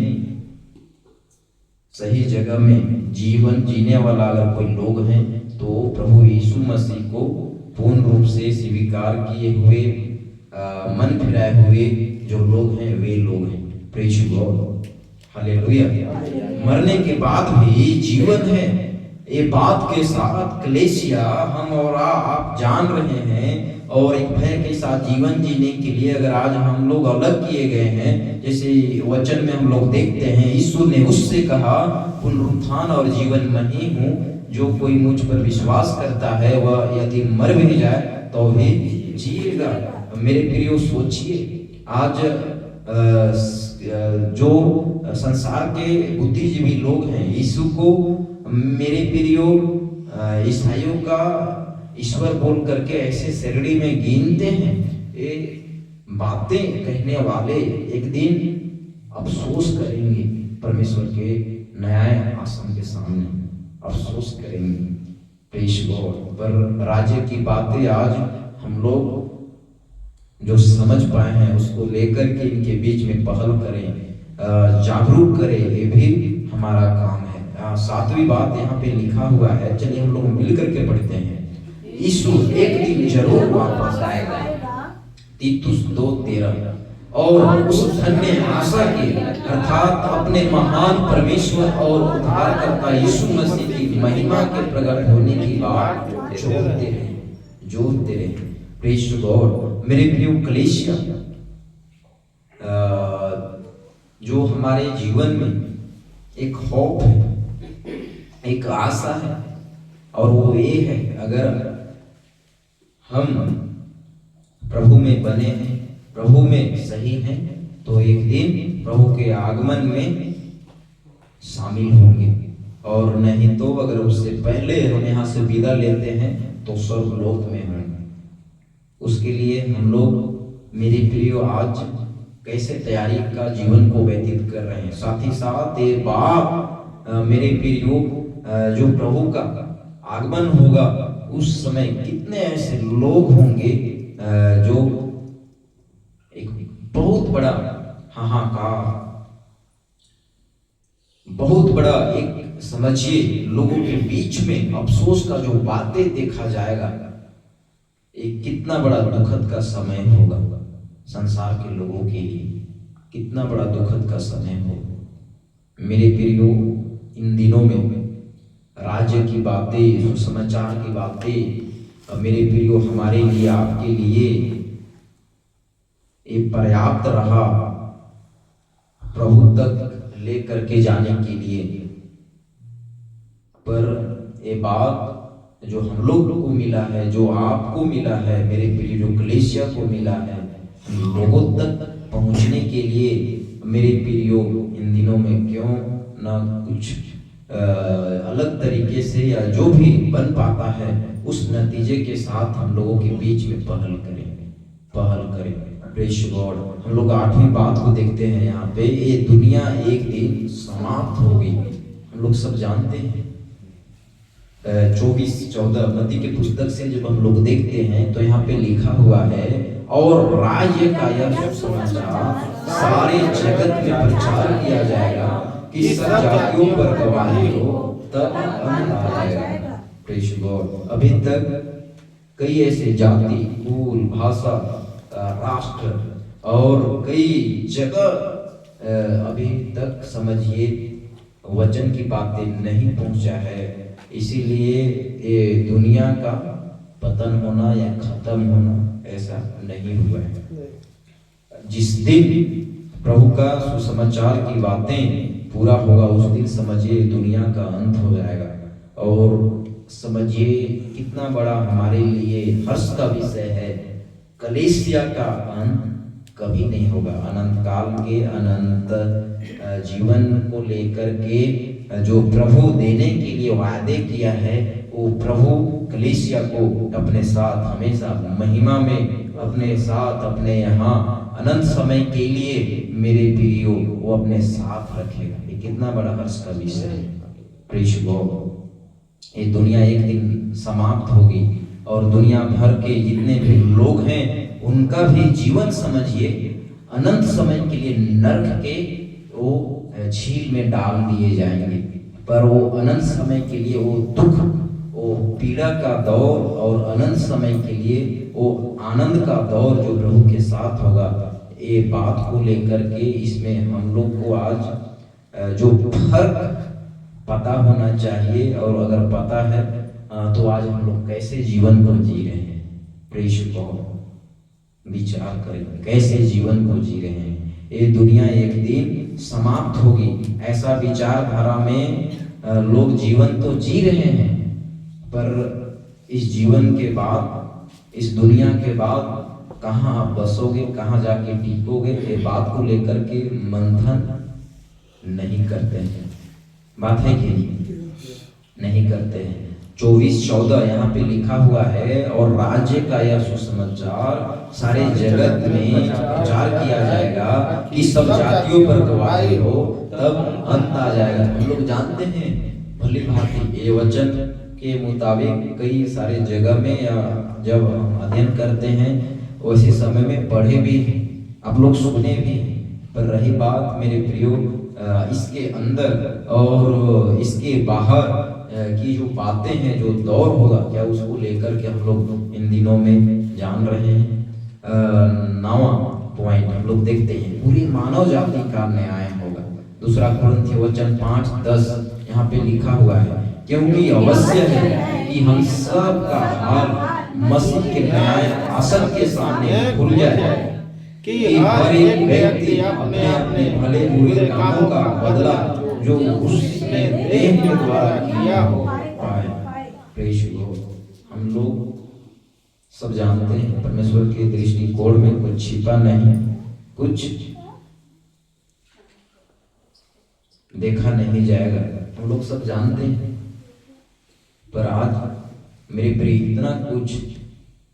सही जगह में जीवन जीने वाला अगर कोई लोग हैं तो प्रभु यीशु मसीह को पूर्ण रूप से स्वीकार किए हुए, मन फिराए हुए जो लोग हैं वे लोग हैं। Praise God, hallelujah. मरने के बाद भी जीवन है, ये बात के साथ कलीसिया हम और आप जान रहे हैं। और एक भय के साथ जीवन जीने के लिए अगर आज हम लोग अलग किए गए हैं, जैसे वचन में हम लोग देखते हैं, यीशु ने उससे कहा, पुनरुत्थान और जीवन मैं ही हूँ, जो कोई मुझ पर विश्वास करता है वह यदि मर भी जाए तो भी जिएगा। मेरे प्रियो सोचिए, आज जो संसार के बुद्धिजीवी लोग हैं यीशु को, मेरे प्रियो, ईसाइयों का ईश्वर बोल करके ऐसे श्रेणी में गिनते हैं। ये बातें कहने वाले एक दिन अफसोस करेंगे परमेश्वर के न्याय आसन के सामने, अफसोस करेंगे। Praise God. पर राज्य की बातें आज हम लोग जो समझ पाए हैं उसको लेकर के इनके बीच में पहल करें, जागरूक करें, ये भी हमारा काम है। 7वीं बात यहाँ पे लिखा हुआ है, चलिए हम लोग मिल करके पढ़ते हैं। यीशु एक दिन जरूर वापस आएगा, तीतुस 2:13। और उस धन्य आशा के अर्थात अपने महान परमेश्वर और उद्धारकर्ता यीशु मसीह की महिमा के प्रकट होने की बात जोड़ते रहे। Praise God. मेरे प्रिय कलीसिया, जो हमारे जीवन में एक होप है, एक आशा है, और वो ये है, अगर हम प्रभु में बने हैं, प्रभु में सही हैं, तो एक दिन प्रभु के आगमन में शामिल होंगे। और नहीं तो अगर उससे पहले हम यहाँ से विदा लेते हैं तो स्वर्गलोक में होंगे। उसके लिए हम लोग, मेरे प्रियो, आज कैसे तैयारी का जीवन को व्यतीत कर रहे हैं। साथ ही साथ ये बात, मेरे प्रियो, जो प्रभु का आगमन होगा उस समय कितने ऐसे लोग होंगे जो एक बहुत बड़ा हाहाकार, बहुत बड़ा एक समझिए लोगों के बीच में अफसोस का जो बातें देखा जाएगा, एक कितना बड़ा दुखद का समय होगा संसार के लोगों के लिए, कितना बड़ा दुखद का समय होगा। मेरे प्रियो, इन दिनों में राज्य की बातें, सुसमाचार की बातें, मेरे प्रियो, हमारे लिए, आपके लिए ये पर्याप्त रहा प्रभु तक ले करके जाने के लिए। पर ये बात जो हम लोग को मिला है, जो आपको मिला है, मेरे प्रिय, जो कलीसिया को मिला है, लोगों तक पहुंचने के लिए, मेरे प्रियो, इन दिनों में क्यों ना कुछ अलग तरीके से या जो भी बन पाता है उस नतीजे के साथ हम लोगों के बीच में पहल करें। Praise God. हम लोग 8वीं बात को देखते हैं यहाँ पे, ये दुनिया एक दिन समाप्त होगी, हम लोग सब जानते हैं। 24-14 मत्ती के पुस्तक से जब हम लोग देखते हैं तो यहाँ पे लिखा हुआ है, और राज्य का यह सुसमाचार सारे जगत में प्रचार किया जाएगा कि सब जातियों पर गवाही हो, तब अंत आ जाएगा। Praise God. अभी तक कई ऐसे जाति, कुल, भाषा, राष्ट्र और कई जगह अभी तक समझिए वचन की बातें नहीं पहुंचा है। इसीलिए ये दुनिया का पतन होना या खत्म होना ऐसा नहीं हुआ है। जिस दिन प्रभु का सुसमाचार की बातें पूरा होगा उस दिन, समझिए दुनिया का अंत हो जाएगा। और समझिए कितना बड़ा हमारे लिए हर्ष का विषय है, कलीसिया का अंत कभी नहीं होगा। अनंत काल के अनंत जीवन को लेकर के जो प्रभु देने के लिए वादे किया है, वो प्रभु कलीसिया को अपने साथ हमेशा महिमा में अपने साथ अपने यहाँ अनंत समय के लिए मेरे प्रियो वो अपने साथ रखेगा। ये कितना बड़ा हर्ष का विषय है। प्रेष गॉड, ये दुनिया एक दिन समाप्त होगी और दुनिया भर के जितने भी लोग हैं उनका भी जीवन समझिए अनंत समय के लिए नरक के वो झील में डाल दिए जाएंगे। पर वो अनंत समय के लिए वो दुख, वो पीड़ा का दौर और अनंत समय के लिए वो आनंद का दौर जो प्रभु के साथ होगा, ये बात को लेकर के इसमें हम लोग को आज जो फर्क पता होना चाहिए। और अगर पता है तो आज हम लोग कैसे जीवन को जी रहे हैं, प्रेष गॉड विचार करें कैसे जीवन को जी रहे हैं। ये दुनिया एक दिन समाप्त होगी, ऐसा विचारधारा में लोग जीवन तो जी रहे हैं, पर इस जीवन के बाद, इस दुनिया के बाद कहाँ आप बसोगे, कहाँ जाके टिकोगे, ये बात को लेकर के मंथन नहीं करते हैं। बात है कि नहीं करते हैं। 24:14 यहाँ पे लिखा हुआ है, और राज्य का यह सुसमाचार सारे जगत में प्रचार किया जाएगा कि सब जातियों पर गवाही हो, तब अंत आ जाएगा। हम लोग जानते हैं भली भांति ये वचन के मुताबिक कई सारे जगह में या जब हम अध्ययन करते हैं वैसे समय में पढ़े भी हैं, आप लोग सुने भी हैं। पर रही बात मेरे प्रियो इसके अंदर और इसके बाहर की जो बातें हैं, जो दौर होगा क्या, उसको लेकर के हम लोग इन दिनों में जान रहे हैं। 9वां पॉइंट हम लोग देखते हैं, पूरी मानव जाति का न्याय होगा। 2 कुरिन्थियों वचन 5:10 यहाँ पे लिखा हुआ है, क्योंकि अवश्य है कि हम सब का हाल मसीह के न्याय आसन के सामने खुल जाए कि हर एक व्यक्ति अपने अपने भले बुरे कामों का बदला जो उसने देह के द्वारा किया हो पाए। प्रेष गॉड, हम लोग सब जानते हैं परमेश्वर के दृष्टिकोण में कुछ छिपा नहीं, कुछ देखा नहीं जाएगा, हम लोग सब जानते हैं। पर आज मेरे प्रिय इतना कुछ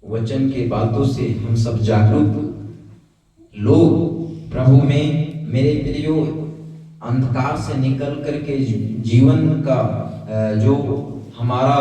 वचन के बातों से हम सब जागरूक लोग प्रभु में, मेरे प्रियो अंधकार से निकल करके जीवन का जो हमारा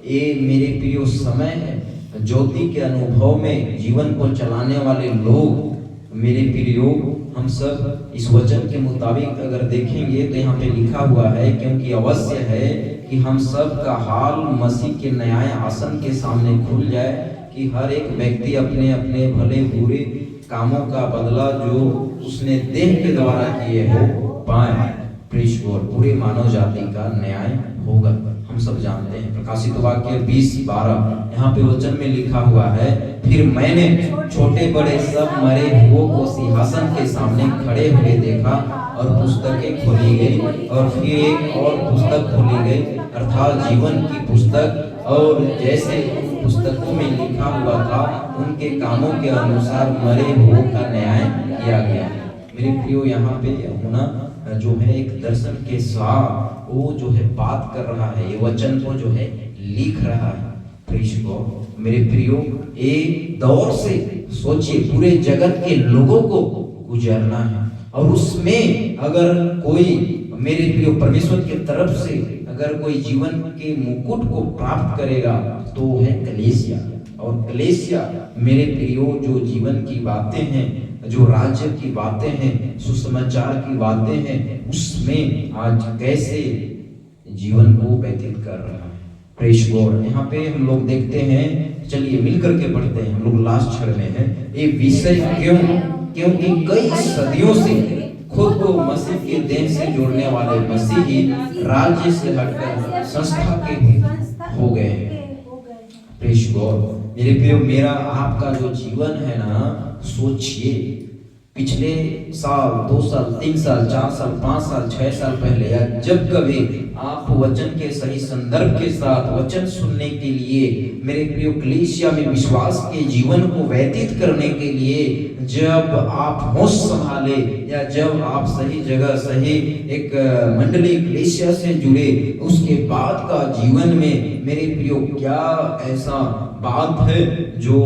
ये मेरे प्रियो समय है, ज्योति के अनुभव में जीवन को चलाने वाले लोग मेरे प्रियो, हम सब इस वचन के मुताबिक अगर देखेंगे तो यहाँ पे लिखा हुआ है, क्योंकि अवश्य है कि हम सब का हाल मसीह के न्याय आसन के सामने खुल जाए कि हर एक व्यक्ति अपने अपने भले बुरे कामों का बदला जो उसने देह के द्वारा किए हो पाए। प्रेष गॉड, पूरे मानव जाति का न्याय होगा, हम सब जानते हैं। प्रकाशित वाक्य 20:12 यहाँ पे वचन में लिखा हुआ है, फिर मैंने छोटे बड़े सब मरे हुओं को सिंहासन के सामने खड़े हुए देखा और पुस्तकें खोली गई, और फिर एक और पुस्तक खोली गई अर्थात जीवन की पुस्तक, और जैसे पुस्तकों में लिखा हुआ था उनके कामों के अनुसार मरे हुओं का न्याय किया गया। मेरे प्रियो, यहाँ पे होना जो है एक दर्शन के साथ वो जो है बात कर रहा है, ये वचन को जो है लिख रहा है। प्रेष गॉड, मेरे प्रियो, एक दौर से सोचिए पूरे जगत के लोगों को गुजरना है, और उसमें अगर कोई मेरे प्रियो परमेश्वर की तरफ से अगर कोई जीवन के मुकुट को प्राप्त करेगा तो वो है कलीसिया। और कलीसिया मेरे प्रियो जो जीवन की बातें हैं, जो राज्य की बातें हैं, सुसमाचार की बातें हैं, उसमें आज कैसे जीवन को व्यतीत कर रहा है। प्रेष गॉड, यहाँ पे हम लोग देखते हैं, चलिए मिलकर के पढ़ते हैं, हम लोग लास्ट क्षण में हैं। ये विषय क्यों? क्योंकि कई सदियों से खुद को मसीह के देह से जोड़ने वाले मसीही राज्य से हटकर संस्था के हो गए हैं। प्रेष गॉड, मेरे प्रियो, मेरा आपका जो जीवन है ना, सोचिए पिछले साल, 2 साल, 3 साल, 4 साल, 5 साल, 6 साल पहले, या जब कभी आप वचन के सही संदर्भ के साथ वचन सुनने के लिए, मेरे प्रिय कलीसिया में विश्वास के जीवन को व्यतीत करने के लिए जब आप होश संभाले, या जब आप सही जगह, सही एक मंडली कलीसिया से जुड़े, उसके बाद का जीवन में मेरे प्रियो क्या ऐसा बात है जो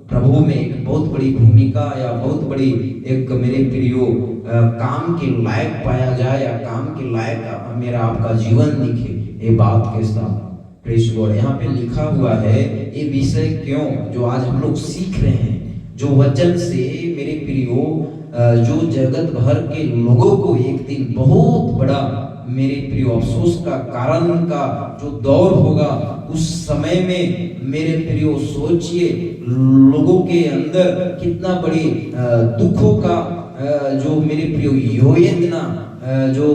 प्रभु में एक बहुत बड़ी भूमिका या बहुत बड़ी एक मेरे प्रियो काम के लायक पाया जाए, या काम के लायक मेरा आपका जीवन दिखे, ये बात के साथ प्रेस गॉड यहाँ पे लिखा हुआ है। ये विषय क्यों जो आज हम लोग सीख रहे हैं, जो वचन से मेरे प्रियो जो जगत भर के लोगों को एक दिन बहुत बड़ा मेरे प्रियो अफसोस का कारण का जो दौर होगा, उस समय में मेरे प्रियो सोचिए लोगों के अंदर कितना बड़ी दुखों का जो मेरे प्रियो योजना जो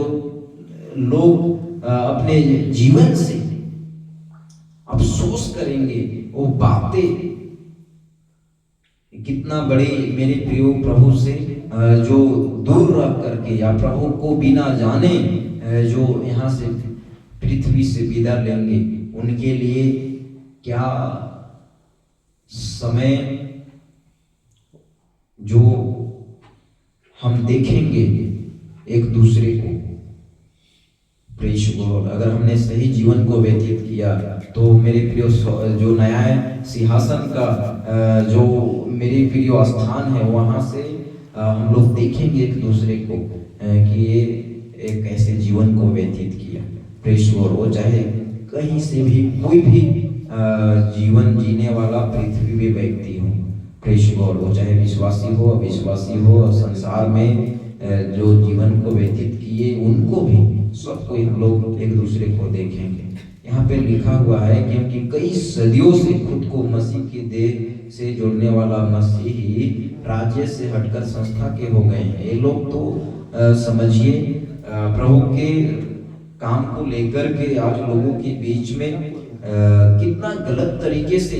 लोग अपने जीवन से अफसोस करेंगे, वो बातें कितना बड़ी मेरे प्रियो प्रभु से जो दूर रह करके या प्रभु को बिना जाने जो यहाँ से पृथ्वी से विदा लेंगे, उनके लिए क्या समय जो हम देखेंगे एक दूसरे को। प्रेस गॉड, अगर हमने सही जीवन को व्यतीत किया तो मेरे प्रियो जो न्याय सिंहासन का जो मेरे प्रियो स्थान है, वहां से हम लोग देखेंगे एक दूसरे को कि ये एक ऐसे जीवन को व्यतीत किया। प्रेस गॉड, वो चाहे कहीं से भी कोई भी जीवन जीने वाला पृथ्वी में व्यक्ति हो, प्रेस गॉड, वो चाहे विश्वासी हो अविश्वासी हो, संसार में जो जीवन को व्यतीत किए उनको भी सबको हम लोग एक दूसरे को देखेंगे। यहाँ पे लिखा हुआ है क्योंकि कई सदियों से खुद को मसीह की देह से जोड़ने वाला मसीही राज्य से हटकर संस्था के हो गए हैं। ये लोग तो समझिए प्रभु के काम को लेकर के आज लोगों के बीच में कितना गलत तरीके से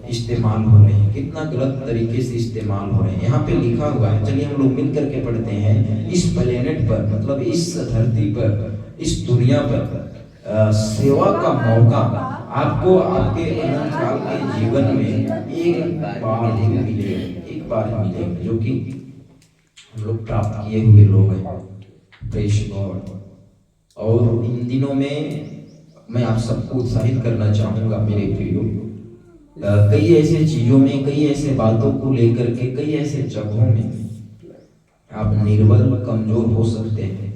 इस्तेमाल हो रहे हैं, कितना गलत तरीके से इस्तेमाल हो रहे हैं। यहाँ पे लिखा हुआ है, चलिए हम लोग मिल करके पढ़ते हैं। इस प्लेनेट पर, मतलब इस धरती पर, इस दुनिया पर सेवा का मौका आपको आपके अनंत काल के जीवन में एक बार ही मिलेगा, एक बार ही मिलेगा, जो कि हम लोग प्राप्त किए हुए लोग हैं। प्रेस गॉड, और इन दिनों में मैं आप सबको उत्साहित करना चाहूँगा मेरे प्रियो, कई ऐसे चीज़ों में, कई ऐसे बातों को लेकर के, कई ऐसे जगहों में आप निर्बल कमजोर हो सकते हैं,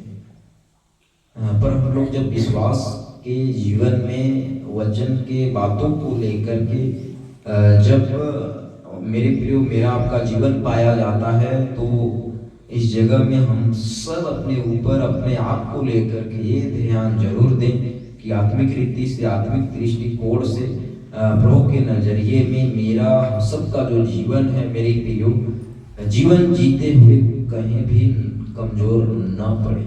पर हम लोग जब विश्वास के जीवन में वचन के बातों को लेकर के जब मेरे प्रियो मेरा आपका जीवन पाया जाता है, तो इस जगह में हम सब अपने ऊपर अपने आप को लेकर के ये ध्यान जरूर दें कि आत्मिक रीति से, आत्मिक दृष्टिकोण से, प्रभु के नजरिए में मेरा सबका जो जीवन है मेरे प्रियो, जीवन जीते हुए कहीं भी कमजोर ना पड़े,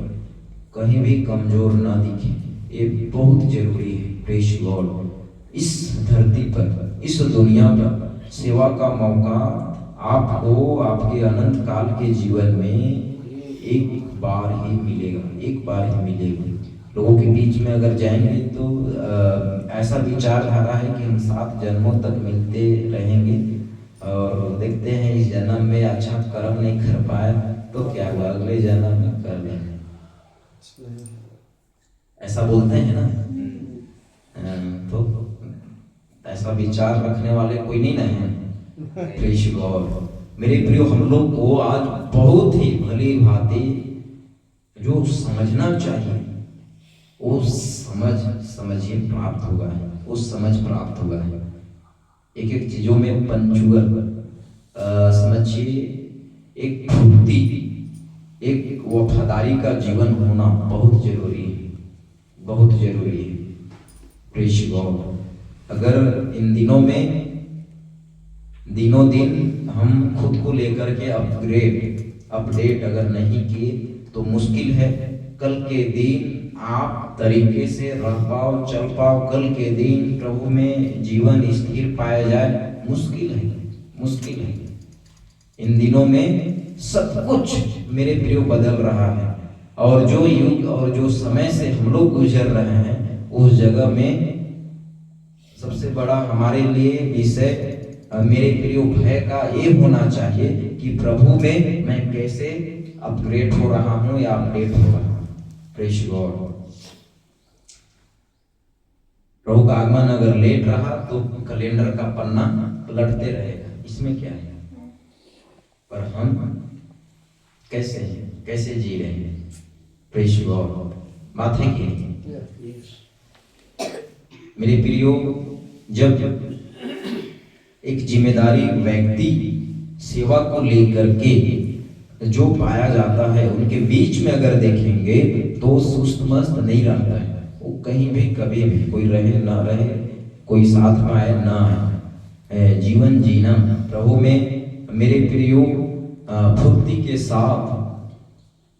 कहीं भी कमजोर ना दिखे। ये बहुत जरूरी है। प्रेस गॉड, इस धरती पर, इस दुनिया पर सेवा का मौका आपको आपके अनंत काल के जीवन में एक बार ही मिलेगा, एक बार ही मिलेगा। लोगों के बीच में अगर जाएंगे तो ऐसा विचारधारा है कि हम 7 जन्मों तक मिलते रहेंगे, और देखते हैं इस जन्म में अच्छा कर्म नहीं कर पाया तो क्या हुआ, अगले जन्म में कर लेंगे, ऐसा बोलते हैं ना। तो ऐसा विचार रखने वाले कोई नहीं है। प्रेस गॉड, मेरे प्रियो, हम लोग को आज बहुत ही भली भांति जो समझना चाहिए वो समझिए प्राप्त हुआ है, वो समझ प्राप्त हुआ है। एक एक चीजों में पंचुअल समझिए, एक भक्ति, एक वफादारी का जीवन होना बहुत जरूरी है, बहुत जरूरी है। प्रेस गॉड, अगर इन दिनों में दिनों दिन हम खुद को लेकर के अपडेट अगर नहीं किए तो मुश्किल है कल के दिन आप तरीके से रह पाओ, चल पाओ, कल के दिन प्रभु में जीवन स्थिर पाया जाए, मुश्किल है, मुश्किल है। इन दिनों में सब कुछ मेरे प्रियो बदल रहा है। और जो युग और जो समय से हम लोग गुजर रहे हैं, उस जगह में सबसे बड़ा हमारे लिए विषय मेरे प्रियो भय का ये होना चाहिए कि प्रभु में मैं कैसे अपग्रेड हो रहा हूं या अपडेट हो रहा हूं। Praise God. प्रभु का आगमन अगर लेट रहा तो कैलेंडर का पन्ना पलटते रहेगा, इसमें क्या है। पर हम कैसे जी रहे हैं। Praise God. बात है कि नहीं मेरे प्रियो, जब एक जिम्मेदारी व्यक्ति सेवा को लेकर के जो पाया जाता है, उनके बीच में अगर देखेंगे तो सुस्त मस्त नहीं रहता है। वो कहीं भी कभी भी कोई रहे ना रहे, कोई साथ में आए ना आए, जीवन जीना प्रभु में मेरे प्रियो फुर्ती के साथ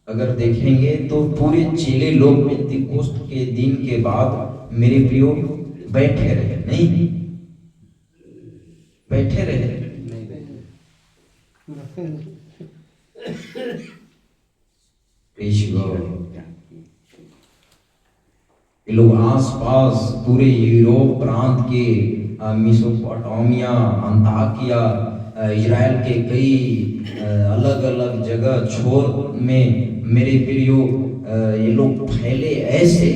अगर देखेंगे तो पूरे चेले लोग पेंतीकोस्त के दिन के बाद मेरे प्रियो बैठे रहे, नहीं बैठे रहे। ये लोग आसपास पूरे यूरोप प्रांत के मेसोपोटामिया, अंताकिया, इजराइल के कई अलग अलग जगह छोर में मेरे प्रियो ये लोग फैले ऐसे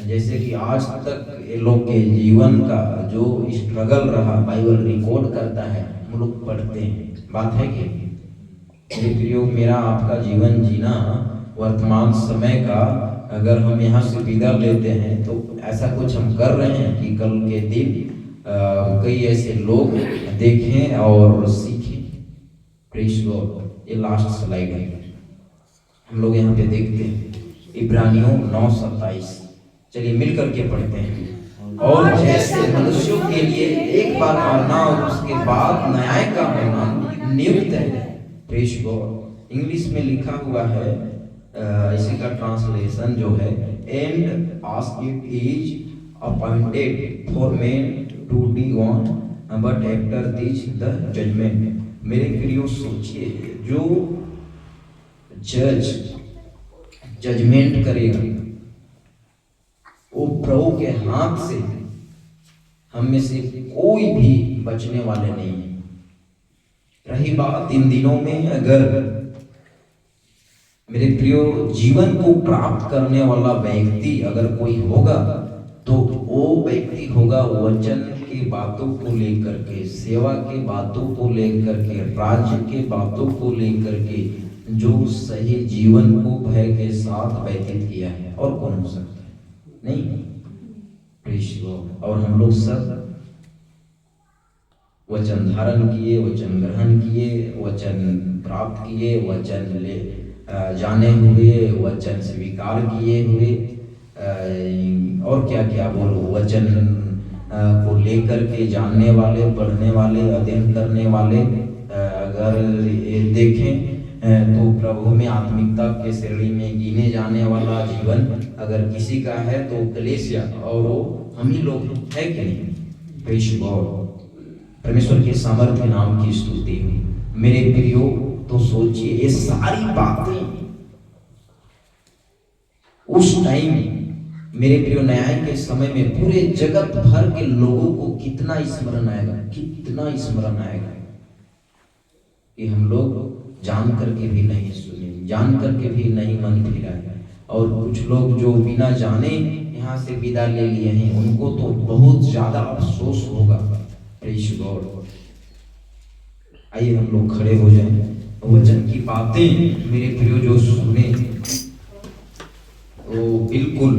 जैसे कि आज तक ये लोग के जीवन का जो स्ट्रगल रहा बाइबल रिकॉर्ड करता है, हम लोग पढ़ते हैं। बात है कि मेरे प्रियो, मेरा आपका जीवन जीना वर्तमान समय का अगर हम यहाँ से विदा लेते हैं तो ऐसा कुछ हम कर रहे हैं कि कल के दिन कई ऐसे लोग देखें और सीखें। Praise God. ये लास्ट स्लाइड है, हम लोग यहाँ पे देखते हैं इब्रानियों 9:27। चलिए मिलकर के पढ़ते हैं। और जैसे मनुष्यों के लिए एक बार मरना और उसके बाद न्याय का होना नियुक्त है। Praise God. इंग्लिश में लिखा हुआ है, इसी का ट्रांसलेशन जो है, and as it is appointed for men to be born, but after this the judgment। मेरे प्रियो सोचिए, जो जजमेंट करेगा वो प्रभु के हाथ से हम में से कोई भी बचने वाले नहीं है। रही बात इन दिनों में, अगर मेरे प्रियो जीवन को प्राप्त करने वाला व्यक्ति अगर कोई होगा तो वो व्यक्ति होगा वचन की बातों को लेकर के, सेवा के बातों को लेकर के, राज्य के बातों को लेकर के, जो सही जीवन को भय के साथ व्यतीत किया है। और कौन हो सकता है? नहीं। Praise God. और हम लोग सब वचन धारण किए, वचन ग्रहण किए, वचन प्राप्त किए, वचन ले जाने हुए, वचन स्वीकार किए हुए, और क्या क्या बोलो, वचन को लेकर के जानने वाले, पढ़ने वाले, अध्ययन करने वाले अगर देखें तो प्रभु में आत्मिकता के श्रेणी में गिने जाने वाला जीवन अगर किसी का है तो कलीसिया, और वो हम ही लोग है कि नहीं। Praise God. परमेश्वर के सामर्थ्य नाम की स्तुति हो। मेरे प्रियो, तो सोचिए ये सारी बातें उस टाइम मेरे प्रियो न्याय के समय में पूरे जगत भर के लोगों को कितना स्मरण आएगा, कितना स्मरण आएगा कि हम लोग जान करके भी नहीं सुने, जान करके भी नहीं मन फिराया। और कुछ लोग जो बिना जाने यहाँ से विदा ले लिए हैं, उनको तो बहुत ज्यादा अफसोस होगा। Praise God. आइए हम लोग खड़े हो जाएं, वचन की बातें मेरे प्रियो जो सुने वो बिल्कुल